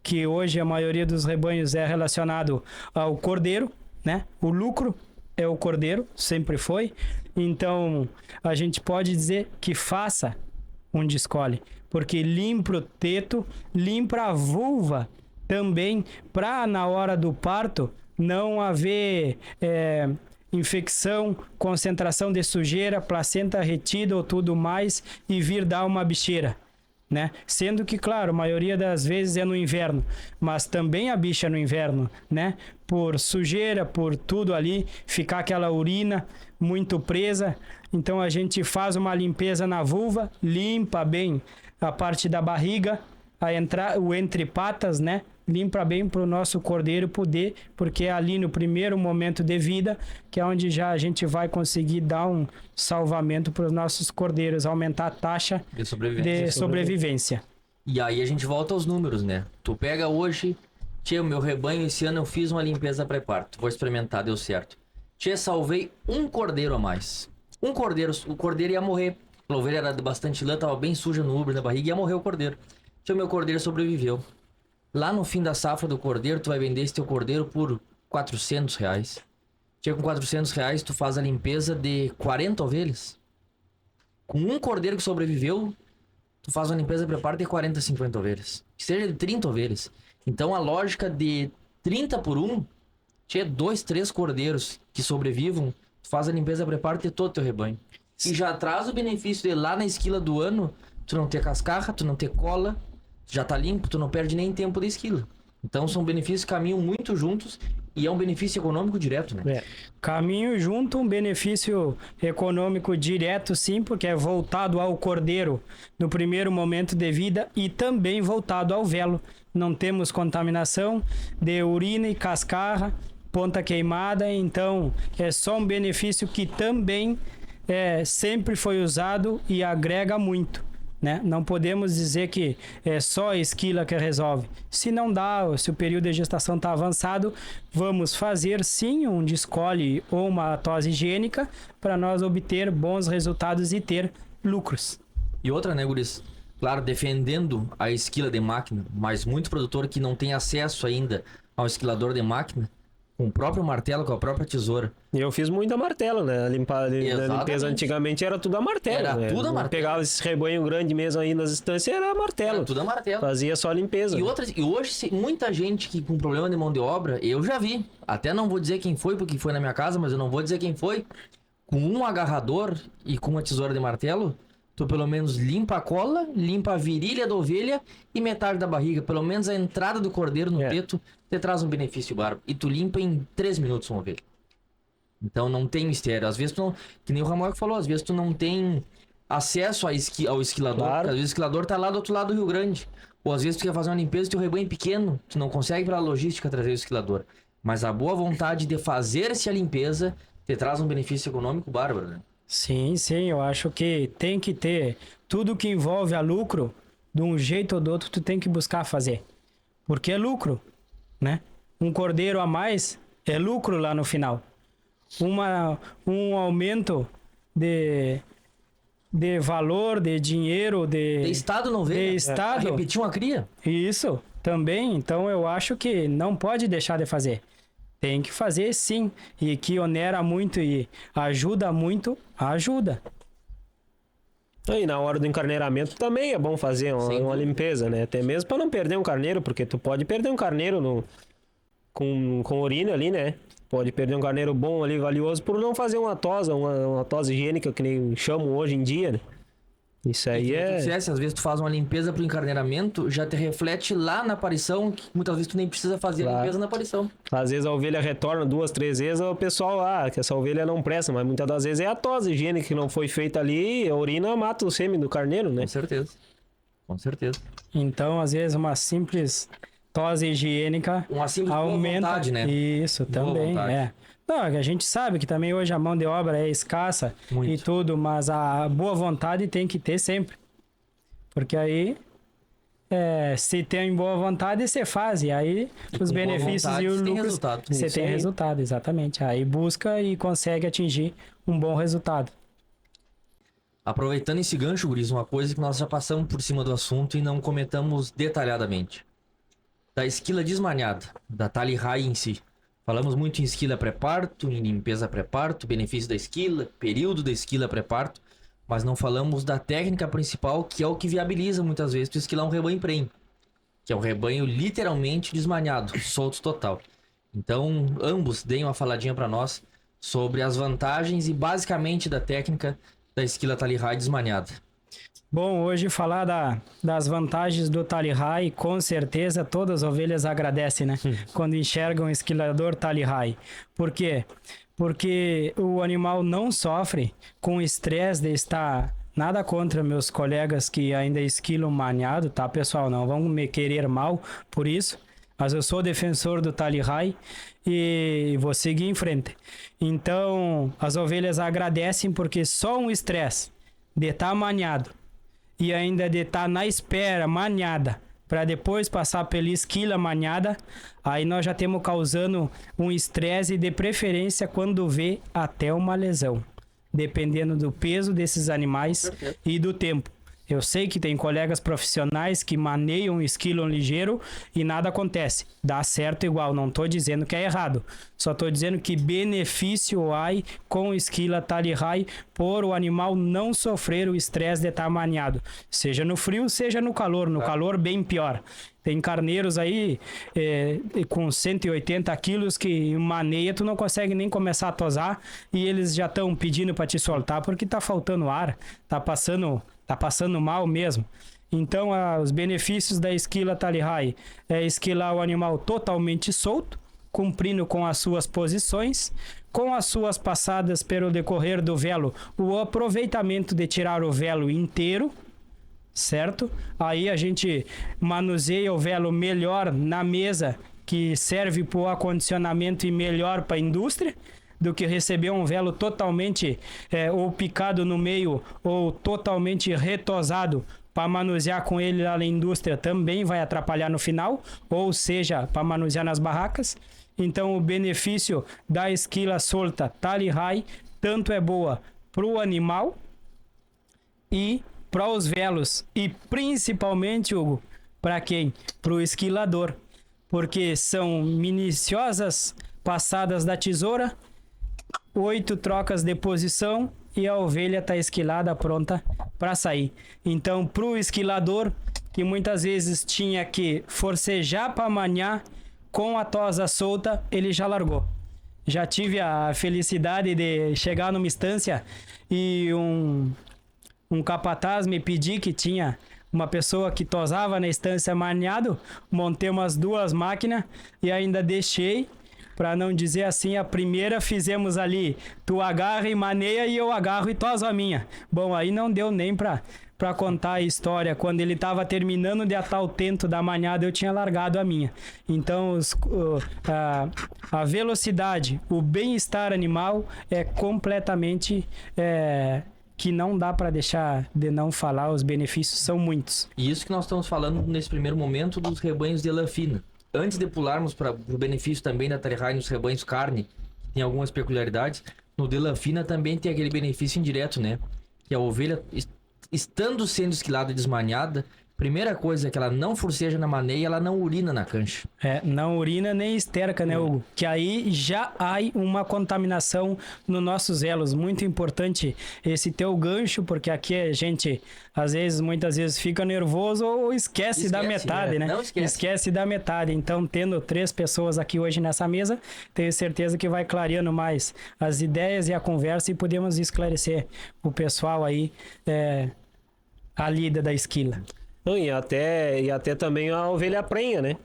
que hoje a maioria dos rebanhos é relacionado ao cordeiro, né? O lucro é o cordeiro, sempre foi. Então, a gente pode dizer que faça um descole, porque limpa o teto, limpa a vulva também, para na hora do parto não haver infecção, concentração de sujeira, placenta retida ou tudo mais e vir dar uma bicheira, né? Sendo que, claro, a maioria das vezes é no inverno, mas também a bicha no inverno, né? Por sujeira, por tudo ali, ficar aquela urina muito presa. Então a gente faz uma limpeza na vulva, limpa bem a parte da barriga, o entre patas, né? Limpa bem para o nosso cordeiro poder, porque é ali no primeiro momento de vida que é onde já a gente vai conseguir dar um salvamento para os nossos cordeiros, aumentar a taxa de sobrevivência. E aí a gente volta aos números, né? Tu pega hoje, o meu rebanho esse ano eu fiz uma limpeza pré-parto, vou experimentar, deu certo. Salvei um cordeiro a mais. Um cordeiro, o cordeiro ia morrer. A ovelha era de bastante lã, tava bem suja no úbrio da barriga, ia morrer o cordeiro. O meu cordeiro sobreviveu. Lá no fim da safra do cordeiro, tu vai vender esse teu cordeiro por R$400. Com R$400, tu faz a limpeza de 40 ovelhas. Com um cordeiro que sobreviveu, tu faz uma limpeza pré-parto de 40, 50 ovelhas. Que seja de 30 ovelhas. Então a lógica de 30 por 1, 2, 3 cordeiros que sobrevivam, tu faz a limpeza pré-parto de todo o teu rebanho. E já traz o benefício de lá na esquila do ano, tu não ter cascarra, tu não ter cola, já tá limpo, tu não perde nem tempo da esquila. Então são benefícios que caminham muito juntos e é um benefício econômico direto, né? Caminho junto, um benefício econômico direto, sim, porque é voltado ao cordeiro no primeiro momento de vida e também voltado ao velo. Não temos contaminação de urina e cascarra, ponta queimada, então é só um benefício que também sempre foi usado e agrega muito, né? Não podemos dizer que é só a esquila que resolve. Se não dá, se o período de gestação está avançado, vamos fazer sim um descole ou uma tosse higiênica para nós obter bons resultados e ter lucros. E outra, né, guris? Claro, defendendo a esquila de máquina, mas muito produtor que não tem acesso ainda ao esquilador de máquina, com o próprio martelo, com a própria tesoura. E eu fiz muita martelo, né? A limpeza antigamente era tudo a martelo. Era tudo a martelo. Pegava esse rebanho grande mesmo aí nas estâncias, era martelo. Era tudo a martelo. Fazia só a limpeza. E hoje, muita gente que com problema de mão de obra, eu já vi. Até não vou dizer quem foi, porque foi na minha casa, mas eu não vou dizer quem foi. Com um agarrador e com uma tesoura de martelo, tu pelo menos limpa a cola, limpa a virilha da ovelha e metade da barriga. Pelo menos a entrada do cordeiro no peito, te traz um benefício bárbaro. E tu limpa em 3 minutos uma ovelha. Então não tem mistério. Às vezes tu não... Que nem o Ramon falou, às vezes tu não tem acesso ao esquilador. Claro. Às vezes o esquilador tá lá do outro lado do Rio Grande. Ou às vezes tu quer fazer uma limpeza e teu rebanho é pequeno. Tu não consegue pela logística trazer o esquilador. Mas a boa vontade de fazer essa limpeza te traz um benefício econômico bárbaro, né? Sim, eu acho que tem que ter tudo que envolve a lucro, de um jeito ou do outro, tu tem que buscar fazer. Porque é lucro, né? Um cordeiro a mais é lucro lá no final. Um aumento de valor, de dinheiro, De estado não vê. de estado. Repetir uma cria. Isso, também. Então eu acho que não pode deixar de fazer. Tem que fazer sim. E que onera muito e ajuda muito, ajuda. Aí na hora do encarneiramento também é bom fazer uma limpeza, né? Até mesmo para não perder um carneiro, porque tu pode perder um carneiro com urina ali, né? Pode perder um carneiro bom ali, valioso, por não fazer uma tosa higiênica, que nem chamam hoje em dia, né? Isso aí Tu dissesse, às vezes tu faz uma limpeza pro encarneiramento, já te reflete lá na aparição, que muitas vezes tu nem precisa fazer a limpeza na aparição. Às vezes a ovelha retorna 2, 3 vezes, o pessoal, que essa ovelha não presta, mas muitas das vezes é a tosa higiênica que não foi feita ali, a urina mata o sêmen do carneiro, né? Com certeza. Com certeza. Então, às vezes, uma simples tosse higiênica Uma simples boa aumenta. vontade, né? Isso, Boa também, vontade. é. Não, a gente sabe que também hoje a mão de obra é escassa Muito. e tudo, mas a boa vontade tem que ter sempre. Porque aí, se tem boa vontade, você faz. E aí, E os com boa benefícios vontade, e os você tem lucros, resultado. você Isso tem aí. resultado, exatamente. Aí busca e consegue atingir um bom resultado. Aproveitando esse gancho, Guris, uma coisa que nós já passamos por cima do assunto e não comentamos detalhadamente. Da esquila desmaniada, da Tali High em si. Falamos muito em esquila pré-parto, em limpeza pré-parto, benefício da esquila, período da esquila pré-parto, mas não falamos da técnica principal, que é o que viabiliza muitas vezes tu esquilar um rebanho prenhe, que é um rebanho literalmente desmaniado, solto total. Então, ambos deem uma faladinha para nós sobre as vantagens e basicamente da técnica da esquila Tali High desmaniada. Bom, hoje falar das vantagens do Tali High, com certeza todas as ovelhas agradecem, né? Quando enxergam o esquilador Tali High. Por quê? Porque o animal não sofre com o estresse de estar... Nada contra meus colegas que ainda esquilam maniado, tá, pessoal? Não vão me querer mal por isso. Mas eu sou defensor do Tali High e vou seguir em frente. Então, as ovelhas agradecem porque só um estresse de estar maniado e ainda de estar na espera maniada para depois passar pela esquila maniada, aí nós já temos causando um estresse de preferência quando vê até uma lesão, dependendo do peso desses animais e do tempo. Eu sei que tem colegas profissionais que maneiam, esquilam ligeiro e nada acontece. Dá certo igual, não estou dizendo que é errado. Só estou dizendo que benefício há com esquila Tali High por o animal não sofrer o estresse de estar maniado. Seja no frio, seja no calor. No calor, bem pior. Tem carneiros aí com 180 quilos que em maneia tu não consegue nem começar a tosar e eles já estão pedindo para te soltar porque tá faltando ar, tá passando mal mesmo. Então, os benefícios da esquila Tali High é esquilar o animal totalmente solto, cumprindo com as suas posições, com as suas passadas pelo decorrer do velo, o aproveitamento de tirar o velo inteiro, certo? Aí a gente manuseia o velo melhor na mesa, que serve para o acondicionamento e melhor para a indústria, do que receber um velo totalmente ou picado no meio ou totalmente retosado para manusear com ele lá na indústria também vai atrapalhar no final, ou seja, para manusear nas barracas. Então o benefício da esquila solta Tali High tanto é boa para o animal e para os velos e principalmente, Hugo, para quem? Para o esquilador, porque são minuciosas passadas da tesoura, 8 trocas de posição e a ovelha está esquilada, pronta para sair. Então, para o esquilador, que muitas vezes tinha que forcejar para maniar, com a tosa solta, ele já largou. Já tive a felicidade de chegar numa estância e um capataz me pedir que tinha uma pessoa que tosava na estância maniado, montei umas 2 máquinas e ainda deixei, para não dizer assim, a primeira fizemos ali, tu agarra e maneia e eu agarro e toso a minha. Bom, aí não deu nem para contar a história. Quando ele estava terminando de atar o tento da manhada, eu tinha largado a minha. Então, a velocidade, o bem-estar animal é completamente... que não dá para deixar de não falar, os benefícios são muitos. E isso que nós estamos falando nesse primeiro momento dos rebanhos de lã fina. Antes de pularmos para o benefício também da Tali High nos rebanhos carne, que tem algumas peculiaridades, no de lã fina também tem aquele benefício indireto, né? que a ovelha, estando sendo esquilada e desmaniada, primeira coisa é que ela não forceja na maneia, ela não urina na cancha. Não urina nem esterca, né, Hugo? Que aí já há uma contaminação nos nossos elos. Muito importante esse teu gancho, porque aqui a gente, muitas vezes fica nervoso ou esquece da metade, né? Não esquece. Esquece da metade. Então, tendo 3 pessoas aqui hoje nessa mesa, tenho certeza que vai clareando mais as ideias e a conversa e podemos esclarecer o pessoal aí a lida da esquila. Não, e até também a ovelha prenha, né?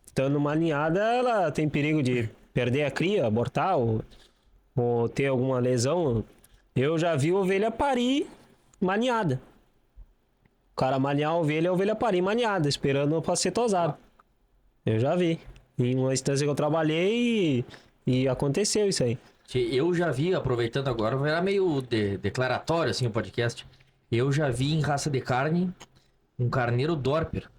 Estando numa ninhada, ela tem perigo de perder a cria, abortar ou ter alguma lesão. Eu já vi ovelha parir maniada. O cara maniar a ovelha parir maniada, esperando pra ser tosado. Eu já vi. Em uma instância que eu trabalhei e aconteceu isso aí. Eu já vi, aproveitando agora, era meio declaratório assim o podcast. Eu já vi em raça de carne um carneiro Dorper.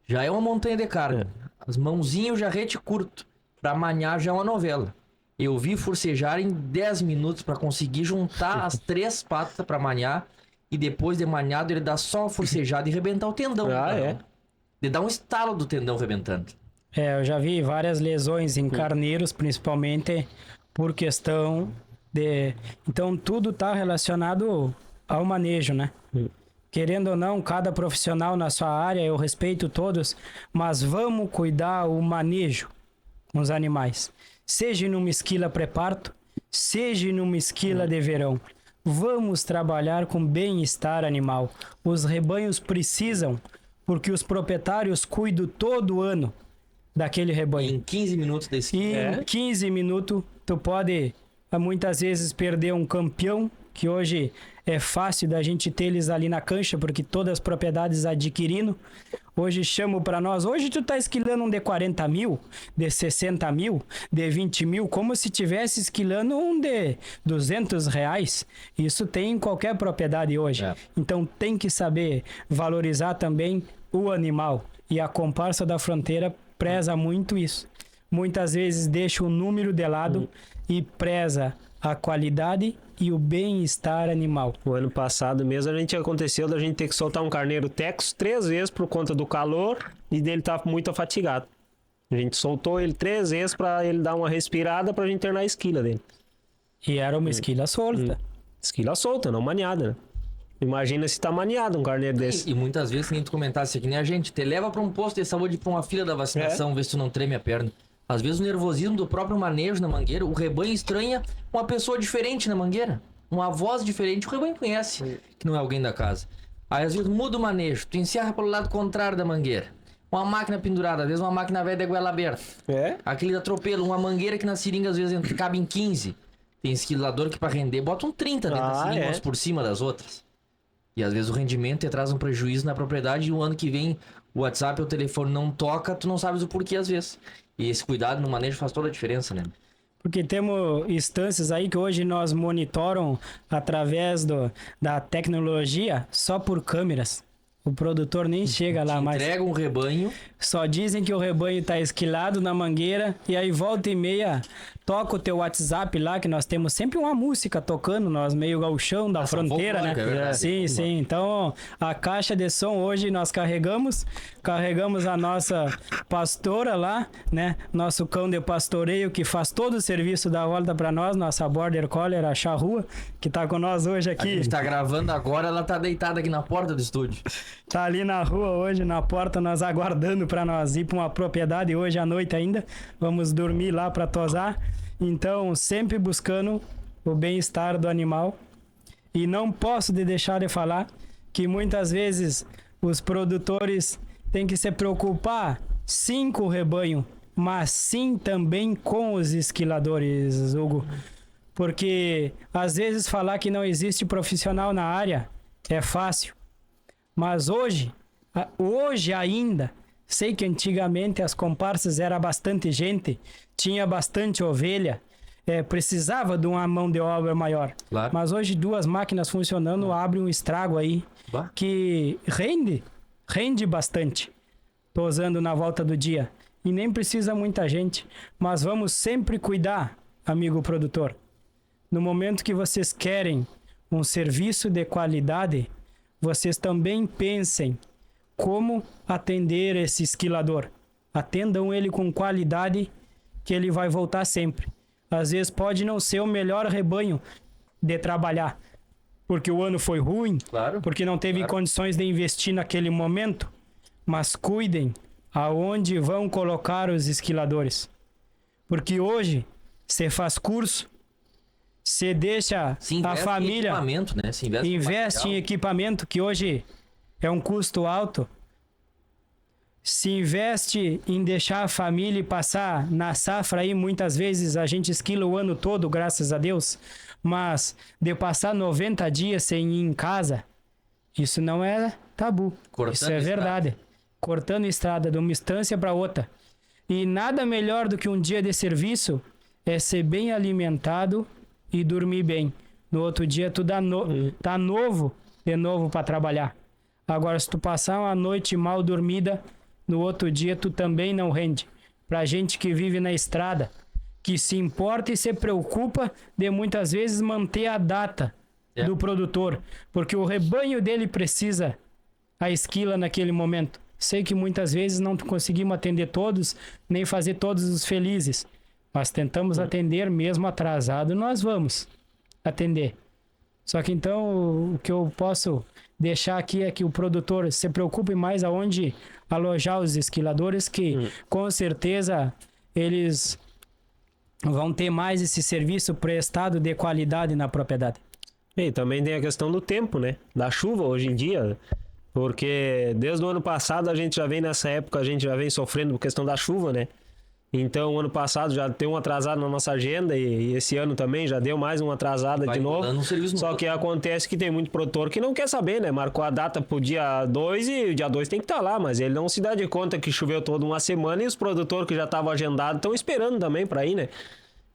Já é uma montanha de carne. As mãozinhas, o jarrete curto. Pra maniar já é uma novela. Eu vi forcejar em 10 minutos pra conseguir juntar as 3 patas pra maniar. E depois de maniado, ele dá só uma forcejada e rebentar o tendão. De dar um estalo do tendão rebentando. Eu já vi várias lesões em carneiros, principalmente por questão de... Então, tudo tá relacionado ao manejo, né? Querendo ou não, cada profissional na sua área, eu respeito todos, mas vamos cuidar o manejo com os animais. Seja numa esquila pré-parto, seja numa esquila de verão. Vamos trabalhar com bem-estar animal. Os rebanhos precisam, porque os proprietários cuidam todo ano daquele rebanho. Em 15 minutos da esquila. Em 15 minutos, tu pode muitas vezes perder um campeão, que hoje é fácil da gente ter eles ali na cancha, porque todas as propriedades adquirindo. Hoje chamam para nós, hoje tu tá esquilando um de 40 mil, de 60 mil, de 20 mil, como se tivesse esquilando um de 200 reais. Isso tem em qualquer propriedade hoje. Então tem que saber valorizar também o animal. E a comparsa da fronteira preza muito isso. Muitas vezes deixa o número de lado e preza a qualidade e o bem-estar animal. O ano passado mesmo aconteceu da gente ter que soltar um carneiro Texo 3 vezes por conta do calor e dele tá muito afatigado. A gente soltou ele 3 vezes para ele dar uma respirada pra gente internar a esquila dele. E era uma esquila solta. Esquila solta, não maniada, né? Imagina se tá maniado um carneiro desse. E muitas vezes, nem tu comentasse aqui, nem a gente, te leva pra um posto de saúde, pra uma fila da vacinação, ver se tu não treme a perna. Às vezes o nervosismo do próprio manejo na mangueira, o rebanho estranha uma pessoa diferente na mangueira. Uma voz diferente, o rebanho conhece, que não é alguém da casa. Aí às vezes muda o manejo, tu encerra pelo lado contrário da mangueira. Uma máquina pendurada, às vezes uma máquina velha de goela aberta. Aquele atropelo, uma mangueira que na seringa às vezes cabe em 15. Tem esquilador que pra render bota um 30 dentro da seringa, umas por cima das outras. E às vezes o rendimento traz um prejuízo na propriedade e o ano que vem o WhatsApp ou o telefone não toca, tu não sabes o porquê às vezes. E esse cuidado no manejo faz toda a diferença, né? Porque temos instâncias aí que hoje nós monitoram através da tecnologia só por câmeras. O produtor nem chega lá mais. Entrega um rebanho. Só dizem que o rebanho tá esquilado na mangueira e aí volta e meia toca o teu WhatsApp lá, que nós temos sempre uma música tocando, nós meio gauchão da fronteira, né? É verdade. Sim. Então, a caixa de som hoje nós carregamos a nossa pastora lá, né? Nosso cão de pastoreio que faz todo o serviço da volta para nós, nossa Border Collie, a Charrua, que tá com nós hoje aqui. A gente tá gravando agora, ela tá deitada aqui na porta do estúdio. Tá ali na rua hoje, na porta, nós aguardando para nós ir para uma propriedade hoje à noite ainda. Vamos dormir lá para tosar. Então, sempre buscando o bem-estar do animal. E não posso deixar de falar que muitas vezes os produtores têm que se preocupar sim com o rebanho, mas sim também com os esquiladores, Hugo. Porque às vezes falar que não existe profissional na área é fácil. Mas hoje ainda, sei que antigamente as comparsas era bastante gente, tinha bastante ovelha, precisava de uma mão de obra maior. Claro. Mas hoje 2 máquinas funcionando abre um estrago aí que rende bastante, tosando na volta do dia. E nem precisa muita gente, mas vamos sempre cuidar, amigo produtor. No momento que vocês querem um serviço de qualidade, vocês também pensem como atender esse esquilador. Atendam ele com qualidade, que ele vai voltar sempre. Às vezes pode não ser o melhor rebanho de trabalhar, porque o ano foi ruim, Claro. porque não teve condições de investir naquele momento, mas cuidem aonde vão colocar os esquiladores. Porque hoje, você faz curso, você deixa Se a investe em família, equipamento, né? Se investe, investe em material. equipamento, que hoje é um custo alto. Se investe em deixar a família passar na safra aí, muitas vezes a gente esquila o ano todo, graças a Deus, mas de passar 90 dias sem ir em casa, isso não é tabu. Cortando Isso é estrada. verdade. Cortando estrada de uma instância para outra. E nada melhor do que um dia de serviço é ser bem alimentado e dormir bem. No outro dia tu tá novo, de novo para trabalhar. Agora, se tu passar uma noite mal dormida, no outro dia tu também não rende. Pra gente que vive na estrada, que se importa e se preocupa de muitas vezes manter a data do produtor, porque o rebanho dele precisa a esquila naquele momento. Sei que muitas vezes não conseguimos atender todos, nem fazer todos os felizes, mas tentamos atender mesmo atrasado, nós vamos atender. Só que então o que eu posso deixar aqui é que o produtor se preocupe mais aonde alojar os esquiladores, que com certeza eles vão ter mais esse serviço prestado de qualidade na propriedade. E também tem a questão do tempo, né? Da chuva hoje em dia, porque desde o ano passado a gente já vem nessa época, a gente já vem sofrendo por questão da chuva, né? Então, ano passado já deu um atrasado na nossa agenda e esse ano também já deu mais uma atrasada Vai de novo. mudando um serviço Só novo. que acontece que tem muito produtor que não quer saber, né? Marcou a data pro dia 2 e o dia 2 tem que estar lá, mas ele não se dá de conta que choveu toda uma semana e os produtores que já estavam agendados estão esperando também para ir, né?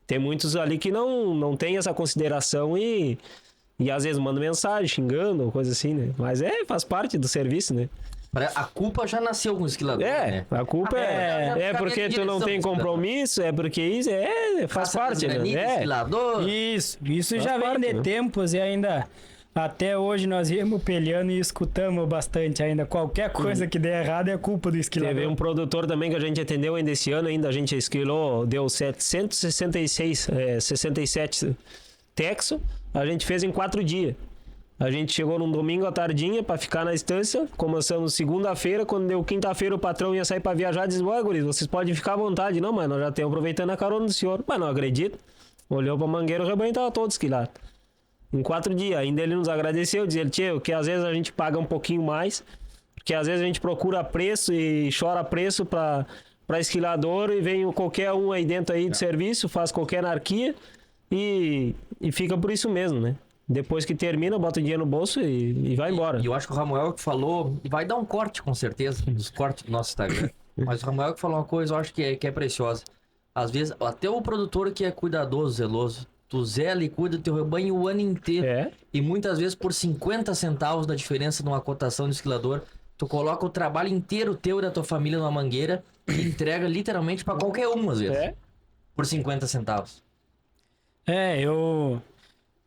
Tem muitos ali que não tem essa consideração e às vezes mandam mensagem xingando ou coisa assim, né? Mas faz parte do serviço, né? A culpa já nasceu com o esquilador, né? A culpa é porque tu não tem compromisso, é porque isso faz parte, né? Esquilador. Isso já vem de tempos e ainda até hoje nós íamos peleando e escutamos bastante ainda. Qualquer coisa que der errado é culpa do esquilador. Teve um produtor também que a gente atendeu ainda esse ano, ainda a gente esquilou, deu 67 texto, a gente fez em 4 dias. A gente chegou num domingo à tardinha pra ficar na estância, começamos segunda-feira, quando deu quinta-feira o patrão ia sair pra viajar, disse, ó, guris, vocês podem ficar à vontade. Não, mas nós já estamos aproveitando a carona do senhor. Mas não acredito. Olhou pra mangueira, o rebanho tava todo esquilado. Em 4 dias. Ainda ele nos agradeceu, dizia, tio, que às vezes a gente paga um pouquinho mais, porque às vezes a gente procura preço e chora preço pra esquilador e vem qualquer um aí dentro aí de serviço, faz qualquer anarquia e fica por isso mesmo, né? Depois que termina, bota o dinheiro no bolso e vai embora. E eu acho que o Ramuel que falou, vai dar um corte com certeza, dos cortes do nosso Instagram. Mas o Ramuel que falou uma coisa, eu acho que é preciosa. Às vezes, até o produtor que é cuidadoso, zeloso, tu zela e cuida do teu rebanho o ano inteiro. E muitas vezes por 50 centavos da diferença numa cotação de esquilador, tu coloca o trabalho inteiro teu e da tua família numa mangueira e entrega literalmente pra qualquer um, às vezes. Por 50 centavos.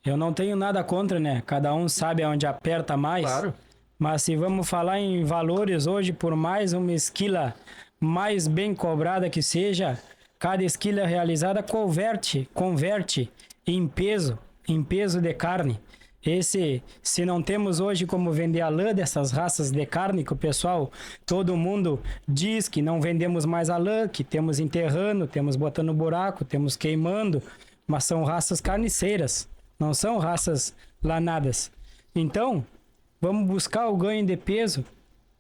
Eu não tenho nada contra, né? Cada um sabe aonde aperta mais. Claro. Mas se vamos falar em valores hoje, por mais uma esquila mais bem cobrada que seja, cada esquila realizada converte em peso de carne. Se não temos hoje como vender a lã dessas raças de carne, que o pessoal, todo mundo diz que não vendemos mais a lã, que temos enterrando, temos botando buraco, temos queimando, mas são raças carniceiras. Não são raças lanadas. Então, vamos buscar o ganho de peso,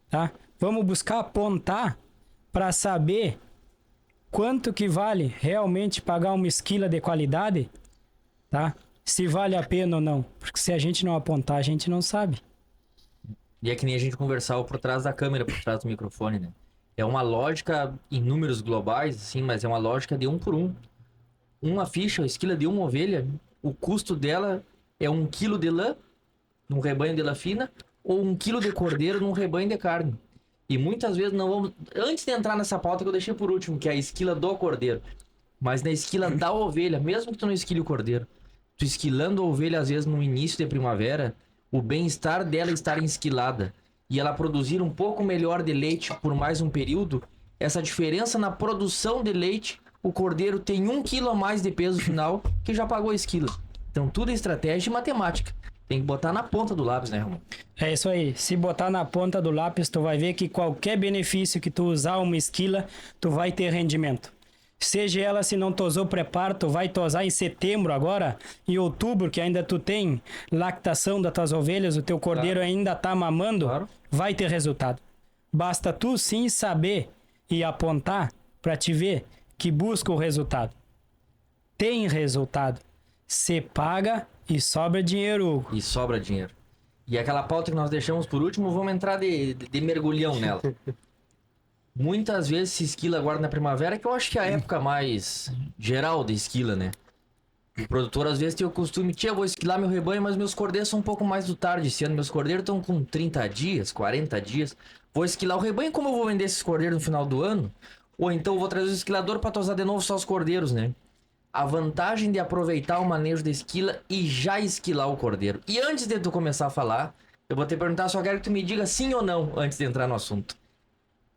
tá? Vamos buscar apontar para saber quanto que vale realmente pagar uma esquila de qualidade, tá? Se vale a pena ou não. Porque se a gente não apontar, a gente não sabe. E é que nem a gente conversava por trás da câmera, por trás do microfone, né? É uma lógica em números globais, sim, mas é uma lógica de 1 por 1. Uma ficha, a esquila de uma ovelha, o custo dela é 1 quilo de lã num rebanho de lã fina ou 1 quilo de cordeiro num rebanho de carne. E muitas vezes não vamos... Antes de entrar nessa pauta que eu deixei por último, que é a esquila do cordeiro, mas na esquila da ovelha, mesmo que tu não esquile o cordeiro, tu esquilando a ovelha, às vezes no início de primavera, o bem-estar dela estar esquilada e ela produzir um pouco melhor de leite por mais um período, essa diferença na produção de leite, o cordeiro tem 1 quilo a mais de peso final que já pagou a esquila. Então tudo é estratégia e matemática. Tem que botar na ponta do lápis, né, Ramon? É isso aí. Se botar na ponta do lápis, tu vai ver que qualquer benefício que tu usar uma esquila, tu vai ter rendimento. Seja ela, se não tosou preparo, tu vai tosar em setembro agora, em outubro, que ainda tu tem lactação das tuas ovelhas, o teu cordeiro ainda tá mamando, vai ter resultado. Basta tu sim saber e apontar para te ver que busca o resultado. Tem resultado. Você paga e sobra dinheiro, Hugo. E sobra dinheiro. E aquela pauta que nós deixamos por último, vamos entrar de mergulhão nela. Muitas vezes se esquila agora na primavera, que eu acho que é a época mais geral de esquila, né? O produtor às vezes tem o costume, tia, vou esquilar meu rebanho, mas meus cordeiros são um pouco mais do tarde esse ano. Meus cordeiros estão com 30 dias, 40 dias. Vou esquilar o rebanho, como eu vou vender esses cordeiros no final do ano? Ou então eu vou trazer o esquilador para tosar de novo só os cordeiros, né? A vantagem de aproveitar o manejo da esquila e já esquilar o cordeiro. E antes de tu começar a falar, eu vou te perguntar, só quero que tu me diga sim ou não antes de entrar no assunto.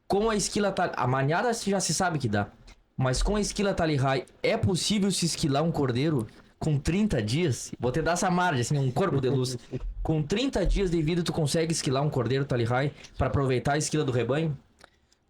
Com a esquila a maniada já se sabe que dá. Mas com a esquila Tally High, é possível se esquilar um cordeiro com 30 dias? Vou te dar essa margem, assim, um corpo de luz. Com 30 dias de vida, tu consegue esquilar um cordeiro Tally High para aproveitar a esquila do rebanho?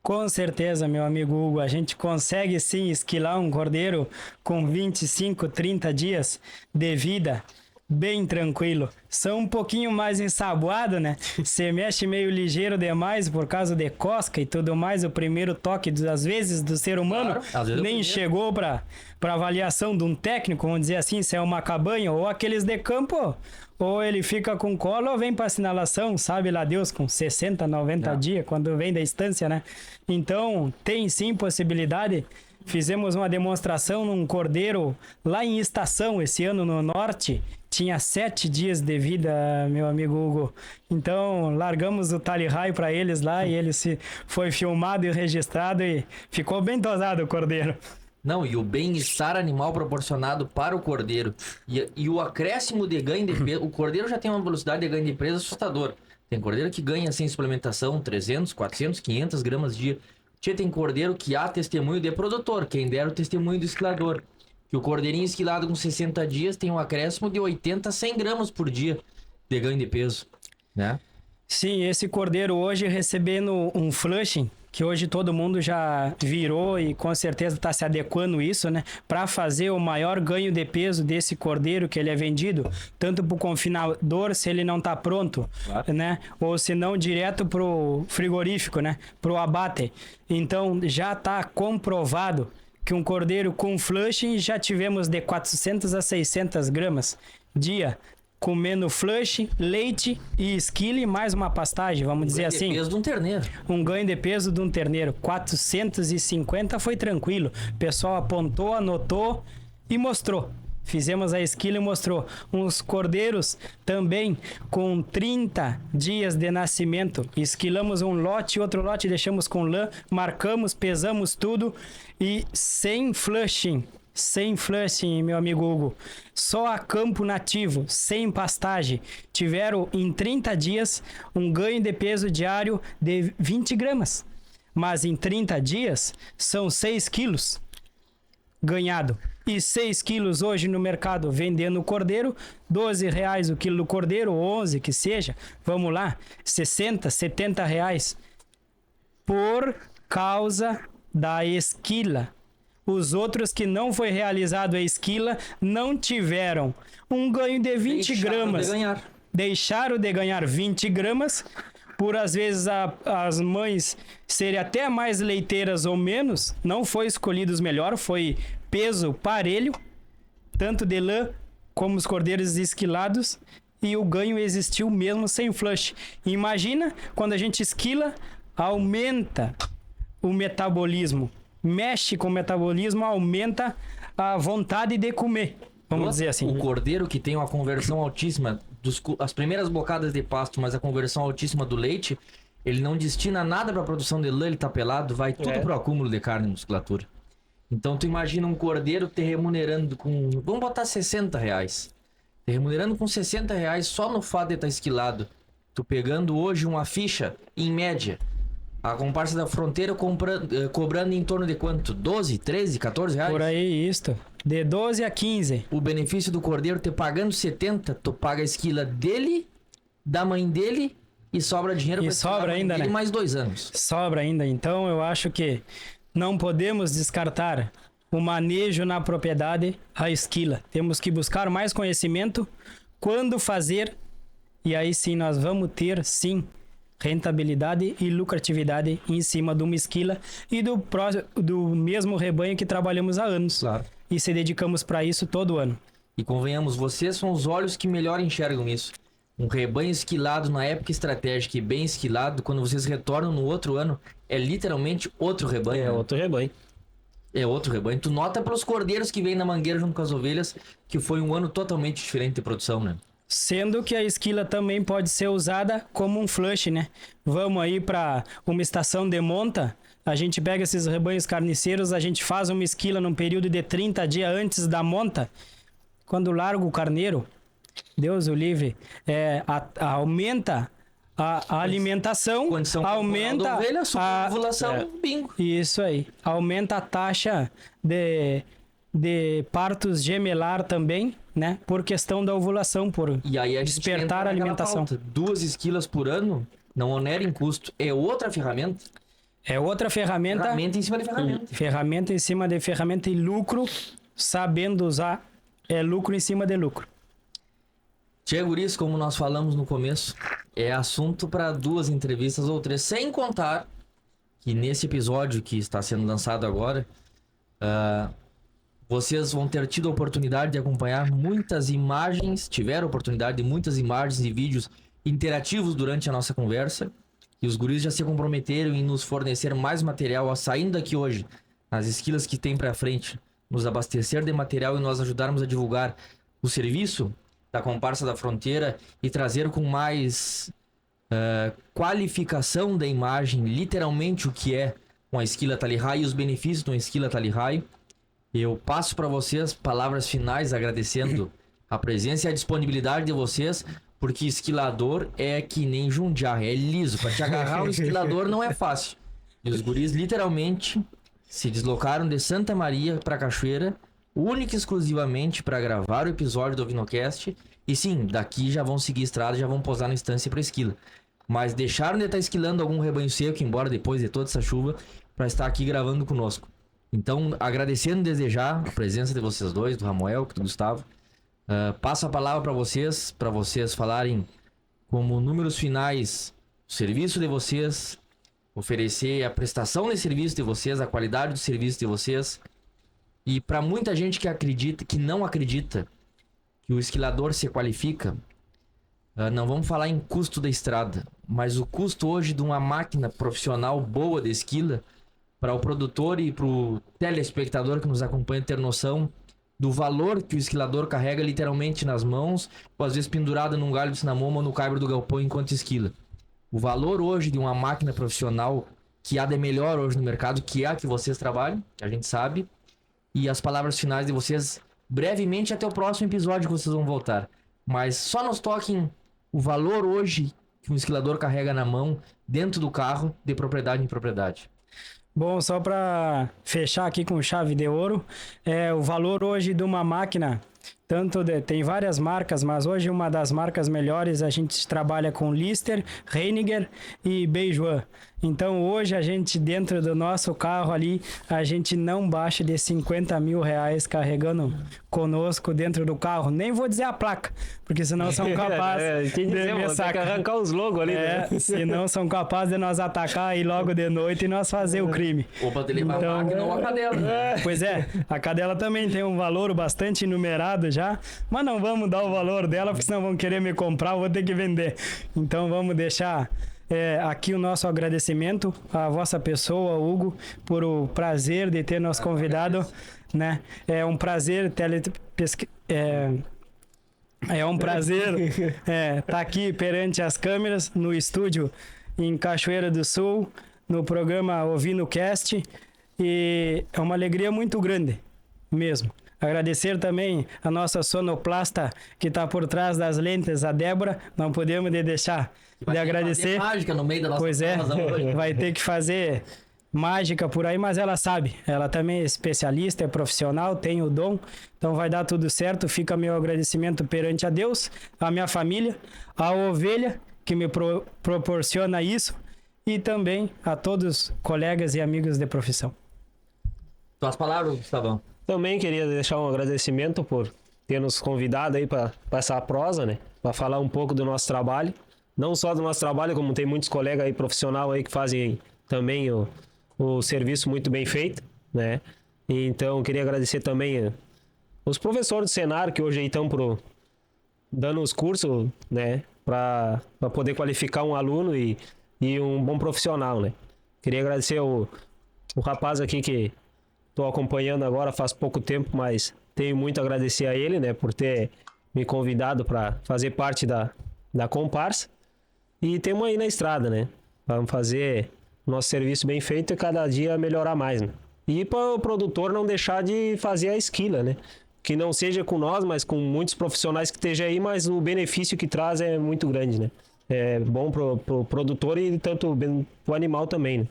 Com certeza, meu amigo Hugo, a gente consegue sim esquilar um cordeiro com 25, 30 dias de vida. Bem tranquilo. São um pouquinho mais ensaboado, né? Você mexe meio ligeiro demais por causa de cosca e tudo mais. O primeiro toque, às vezes, do ser humano nem chegou para avaliação de um técnico, vamos dizer assim, se é uma cabanha ou aqueles de campo, ou ele fica com colo ou vem para assinalação, sabe lá Deus, com 60, 90 dias, quando vem da estância, né? Então, tem sim possibilidade. Fizemos uma demonstração num cordeiro lá em Estação, esse ano no norte. Tinha 7 dias de vida, meu amigo Hugo. Então, largamos o Tally High para eles lá e ele foi filmado e registrado e ficou bem tosado o cordeiro. Não, e o bem-estar animal proporcionado para o cordeiro e o acréscimo de ganho de peso. O cordeiro já tem uma velocidade de ganho de peso assustador. Tem cordeiro que ganha sem suplementação 300, 400, 500 gramas dia. Tem cordeiro que há testemunho de produtor, quem dera o testemunho do esquilador. Que o cordeirinho esquilado com 60 dias tem um acréscimo de 80 a 100 gramas por dia de ganho de peso, né? Sim, esse cordeiro hoje recebendo um flushing, que hoje todo mundo já virou e com certeza está se adequando isso, né? Para fazer o maior ganho de peso desse cordeiro que ele é vendido, tanto para o confinador, se ele não está pronto, né? Ou se não, direto para o frigorífico, né? Para o abate. Então, já está comprovado que um cordeiro com flushing já tivemos de 400 a 600 gramas dia, comendo flush, leite e esquile mais uma pastagem, vamos dizer assim. Um ganho de peso de um terneiro. Um ganho de peso de um terneiro. 450 foi tranquilo. O pessoal apontou, anotou e mostrou. Fizemos a esquila e mostrou. Uns cordeiros também com 30 dias de nascimento. Esquilamos um lote, outro lote deixamos com lã, marcamos, pesamos tudo e sem flushing. Sem flushing, meu amigo Hugo. Só a campo nativo, sem pastagem. Tiveram em 30 dias um ganho de peso diário de 20 gramas. Mas em 30 dias são 6 quilos ganhado. E 6 quilos hoje no mercado vendendo o cordeiro, R$12 o quilo do cordeiro, 11 que seja, vamos lá, 60, 70 reais por causa da esquila. Os outros que não foi realizado a esquila não tiveram um ganho de 20 gramas. Deixaram de ganhar 20 gramas, por às vezes as mães serem até mais leiteiras ou menos, não foi escolhido os melhores, foi peso parelho, tanto de lã como os cordeiros esquilados, e o ganho existiu mesmo sem flush. Imagina, quando a gente esquila, aumenta o metabolismo, mexe com o metabolismo, aumenta a vontade de comer, vamos dizer assim. O cordeiro que tem uma conversão altíssima, as primeiras bocadas de pasto, mas a conversão altíssima do leite, ele não destina nada para a produção de lã, ele tá pelado, vai tudo pro acúmulo de carne e musculatura. Então tu imagina um cordeiro te remunerando com, vamos botar R$60. te remunerando com R$60 só no fato de estar esquilado. Tu pegando hoje uma ficha, em média, a comparsa da fronteira cobrando em torno de quanto? 12, 13, R$14? Por aí, isto. De 12 a 15. O benefício do cordeiro te pagando 70, tu paga a esquila dele, da mãe dele e sobra dinheiro E pra esquilar sobra a mãe ainda, dele né? mais 2 anos. Sobra ainda. Então, eu acho que não podemos descartar o manejo na propriedade, a esquila. Temos que buscar mais conhecimento, quando fazer, e aí sim nós vamos ter, sim, rentabilidade e lucratividade em cima de uma esquila e do mesmo rebanho que trabalhamos há anos. Claro. E se dedicamos para isso todo ano. E convenhamos, vocês são os olhos que melhor enxergam isso. Um rebanho esquilado na época estratégica e bem esquilado, quando vocês retornam no outro ano, é literalmente outro rebanho. É né? outro rebanho. É outro rebanho. Tu nota pelos cordeiros que vêm na mangueira junto com as ovelhas que foi um ano totalmente diferente de produção, né? Sendo que a esquila também pode ser usada como um flush, né? Vamos aí para uma estação de monta, a gente pega esses rebanhos carniceiros, a gente faz uma esquila num período de 30 dias antes da monta. Quando larga o carneiro, Deus o livre, aumenta a alimentação, Condição aumenta da ovelha, a ovulação, bingo. Isso aí, aumenta a taxa de partos gemelar também, né? Por questão da ovulação, por E aí a gente despertar entra a naquela alimentação. pauta. 2 esquilas por ano não onera em custo. É outra ferramenta. É outra ferramenta, Ferramenta em cima de ferramenta. ferramenta em cima de ferramenta e lucro, sabendo usar, é lucro em cima de lucro. Tia Guris, como nós falamos no começo, é assunto para 2 entrevistas ou 3, sem contar que nesse episódio que está sendo lançado agora, vocês vão ter tido a oportunidade de acompanhar muitas imagens, tiveram a oportunidade de muitas imagens e vídeos interativos durante a nossa conversa, e os guris já se comprometeram em nos fornecer mais material, saindo daqui hoje, nas esquilas que tem para frente, nos abastecer de material e nós ajudarmos a divulgar o serviço da comparsa da fronteira e trazer com mais qualificação da imagem, literalmente o que é uma esquila Tally High e os benefícios de uma esquila Tally High. Eu passo para vocês palavras finais agradecendo a presença e a disponibilidade de vocês, porque esquilador é que nem Jundiaí, é liso. Para te agarrar um esquilador não é fácil. E os guris literalmente se deslocaram de Santa Maria para Cachoeira, única e exclusivamente para gravar o episódio do Ovinocast. E sim, daqui já vão seguir a estrada, já vão posar na estância para esquila. Mas deixaram de estar esquilando algum rebanho seco, embora depois de toda essa chuva, para estar aqui gravando conosco. Então, agradecendo e desejar a presença de vocês dois, do Ramuel e do Gustavo. Passo a palavra para vocês falarem como números finais o serviço de vocês, oferecer a prestação de serviço de vocês, a qualidade do serviço de vocês. E para muita gente que não acredita que o esquilador se qualifica, não vamos falar em custo da estrada, mas o custo hoje de uma máquina profissional boa de esquila, para o produtor e para o telespectador que nos acompanha ter noção do valor que o esquilador carrega literalmente nas mãos, ou às vezes pendurado num galho de cinamoma ou no caibro do galpão enquanto esquila. O valor hoje de uma máquina profissional que há de melhor hoje no mercado, que é a que vocês trabalham, que a gente sabe, e as palavras finais de vocês brevemente até o próximo episódio que vocês vão voltar. Mas só nos toquem o valor hoje que um esquilador carrega na mão, dentro do carro, de propriedade em propriedade. Bom, só para fechar aqui com chave de ouro, o valor hoje de uma máquina, tem várias marcas, mas hoje uma das marcas melhores, a gente trabalha com Lister, Reiniger e Beijuan. Então hoje a gente, dentro do nosso carro ali, a gente não baixa de 50 mil reais carregando conosco dentro do carro. Nem vou dizer a placa, porque senão são capazes de me sacar. Tem que arrancar os logos ali. Né? Senão são capazes de nós atacar aí logo de noite e nós fazer o crime. Opa, te levar a máquina ou a cadela. Pois é, a cadela também tem um valor bastante numerado já, mas não vamos dar o valor dela, porque senão vão querer me comprar, eu vou ter que vender. Então vamos deixar aqui o nosso agradecimento à vossa pessoa, Hugo, por o prazer de ter nos convidado, né? É um prazer um prazer estar aqui perante as câmeras no estúdio em Cachoeira do Sul, no programa Ovinocast, e é uma alegria muito grande mesmo. Agradecer também a nossa sonoplasta que está por trás das lentes, a Débora. Não podemos deixar de agradecer. Mágica no meio da nossa Pois é, hoje. vai ter que fazer mágica por aí, mas ela sabe. Ela também é especialista, é profissional, tem o dom. Então vai dar tudo certo. Fica meu agradecimento perante a Deus, a minha família, a ovelha que me proporciona isso e também a todos colegas e amigos de profissão. Tuas palavras, Gustavão. Também queria deixar um agradecimento por ter nos convidado aí para essa prosa, né? Para falar um pouco do nosso trabalho. Não só do nosso trabalho, como tem muitos colegas aí profissionais aí que fazem também o serviço muito bem feito, né? Então, queria agradecer também os professores do Senar que hoje aí estão dando os cursos, né? Para poder qualificar um aluno e um bom profissional, né? Queria agradecer o rapaz aqui que estou acompanhando agora faz pouco tempo, mas tenho muito a agradecer a ele, né? Por ter me convidado para fazer parte da comparsa. E temos aí na estrada, né? Vamos fazer nosso serviço bem feito e cada dia melhorar mais, né? E para o produtor não deixar de fazer a esquila, né? Que não seja com nós, mas com muitos profissionais que estejam aí, mas o benefício que traz é muito grande, né? É bom pro produtor e tanto pro animal também, né?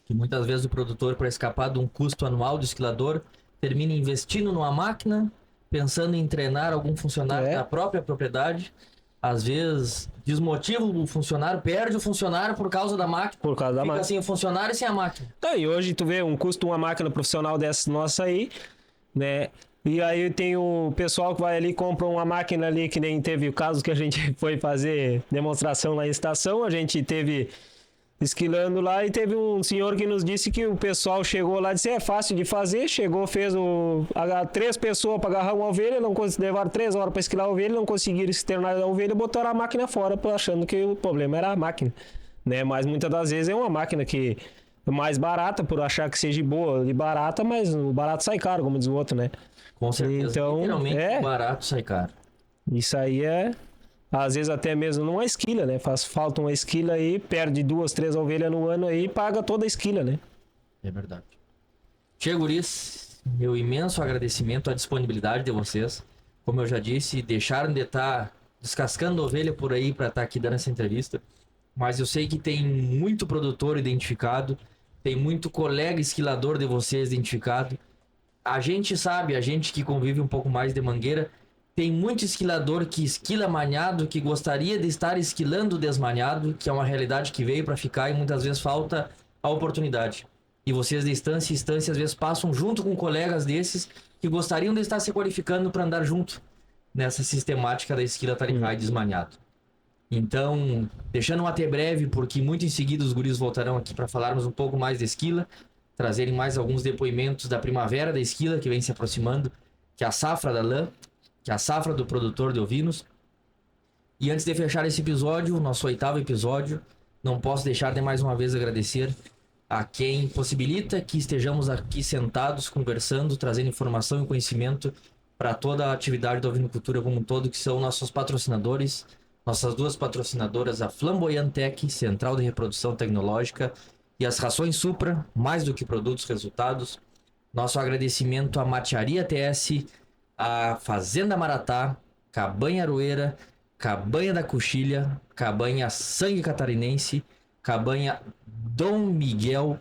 Que muitas vezes o produtor, para escapar de um custo anual do esquilador, termina investindo numa máquina, pensando em treinar algum funcionário da própria propriedade. Às vezes desmotiva o funcionário, perde o funcionário por causa da máquina. Por causa da máquina. máquina. Fica sem o funcionário e sem a máquina. E hoje tu vê um custo de uma máquina profissional dessa nossa aí, né? E aí tem o pessoal que vai ali e compra uma máquina ali, que nem teve o caso que a gente foi fazer demonstração lá em estação, a gente teve esquilando lá e teve um senhor que nos disse que o pessoal chegou lá e disse, é fácil de fazer, chegou, fez 3 pessoas para agarrar uma ovelha, levaram 3 horas para esquilar a ovelha, não conseguiram externar a ovelha, botaram a máquina fora, achando que o problema era a máquina, né? Mas muitas das vezes é uma máquina que é mais barata, por achar que seja boa e barata, mas o barato sai caro, como diz o outro, né? Com certeza, então, literalmente barato sai caro. Isso aí às vezes até mesmo numa esquila, né? Faz falta uma esquila aí, perde 2, 3 ovelhas no ano aí e paga toda a esquila, né? É verdade. Tia Guris, meu imenso agradecimento à disponibilidade de vocês. Como eu já disse, deixaram de estar descascando ovelha por aí para estar aqui dando essa entrevista. Mas eu sei que tem muito produtor identificado, tem muito colega esquilador de vocês identificado. A gente sabe, a gente que convive um pouco mais de Mangueira, tem muito esquilador que esquila maniado, que gostaria de estar esquilando desmaniado, que é uma realidade que veio para ficar e muitas vezes falta a oportunidade. E vocês de instância em instância às vezes passam junto com colegas desses que gostariam de estar se qualificando para andar junto nessa sistemática da esquila Tarihai desmaniado. Então, deixando um até breve, porque muito em seguida os guris voltarão aqui para falarmos um pouco mais de esquila, trazerem mais alguns depoimentos da primavera da esquila que vem se aproximando, que é a safra da lã, que é a safra do produtor de ovinos. E antes de fechar esse episódio, nosso 8º episódio, não posso deixar de mais uma vez agradecer a quem possibilita que estejamos aqui sentados, conversando, trazendo informação e conhecimento para toda a atividade da ovinocultura como um todo, que são nossos patrocinadores, nossas 2 patrocinadoras, a Flamboyant Tech, Central de Reprodução Tecnológica, e as Rações Supra, mais do que produtos, resultados. Nosso agradecimento à Matearia TS, à Fazenda Maratá, Cabanha Aroeira, Cabanha da Coxilha, Cabanha Sangue Catarinense, Cabanha Dom Miguel.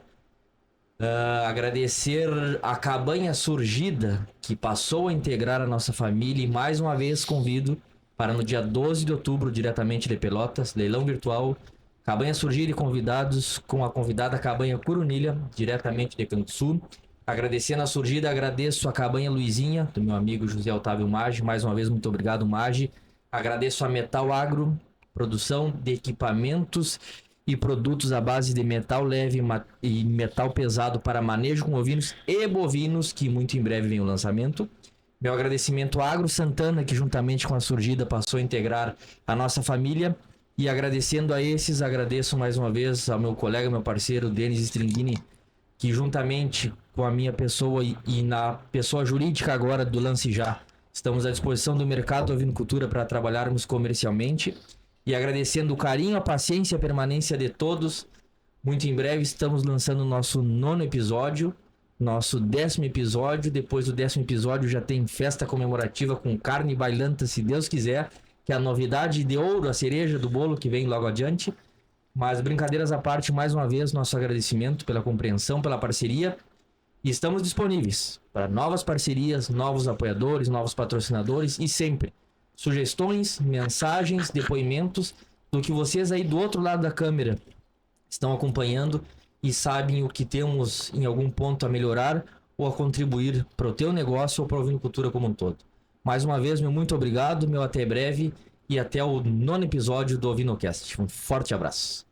Agradecer a Cabanha Surgida, que passou a integrar a nossa família, e mais uma vez convido para no dia 12 de outubro, diretamente de Pelotas, leilão virtual, Cabanha Surgida e convidados, com a convidada Cabanha Curunilha, diretamente de Canto Sul. Agradecendo a Surgida, agradeço a Cabanha Luizinha, do meu amigo José Otávio Maggi. Mais uma vez, muito obrigado, Maggi. Agradeço a Metal Agro, produção de equipamentos e produtos à base de metal leve e metal pesado para manejo com ovinos e bovinos, que muito em breve vem o lançamento. Meu agradecimento à Agro Santana, que juntamente com a Surgida passou a integrar a nossa família. E agradecendo a esses, agradeço mais uma vez ao meu colega, meu parceiro, Denis Stringini, que juntamente com a minha pessoa e na pessoa jurídica agora do Lance Já, estamos à disposição do mercado da ovinocultura para trabalharmos comercialmente. E agradecendo o carinho, a paciência e a permanência de todos. Muito em breve estamos lançando o nosso 9º episódio, Nosso 10º episódio. Depois do 10º episódio já tem festa comemorativa com carne bailanta, se Deus quiser. Que é a novidade de ouro, a cereja do bolo que vem logo adiante. Mas brincadeiras à parte, mais uma vez, nosso agradecimento pela compreensão, pela parceria. E estamos disponíveis para novas parcerias, novos apoiadores, novos patrocinadores e sempre sugestões, mensagens, depoimentos do que vocês aí do outro lado da câmera estão acompanhando e sabem o que temos em algum ponto a melhorar ou a contribuir para o teu negócio ou para a ovinocultura como um todo. Mais uma vez, meu muito obrigado, meu até breve e até o 9º episódio do Ovinocast. Um forte abraço.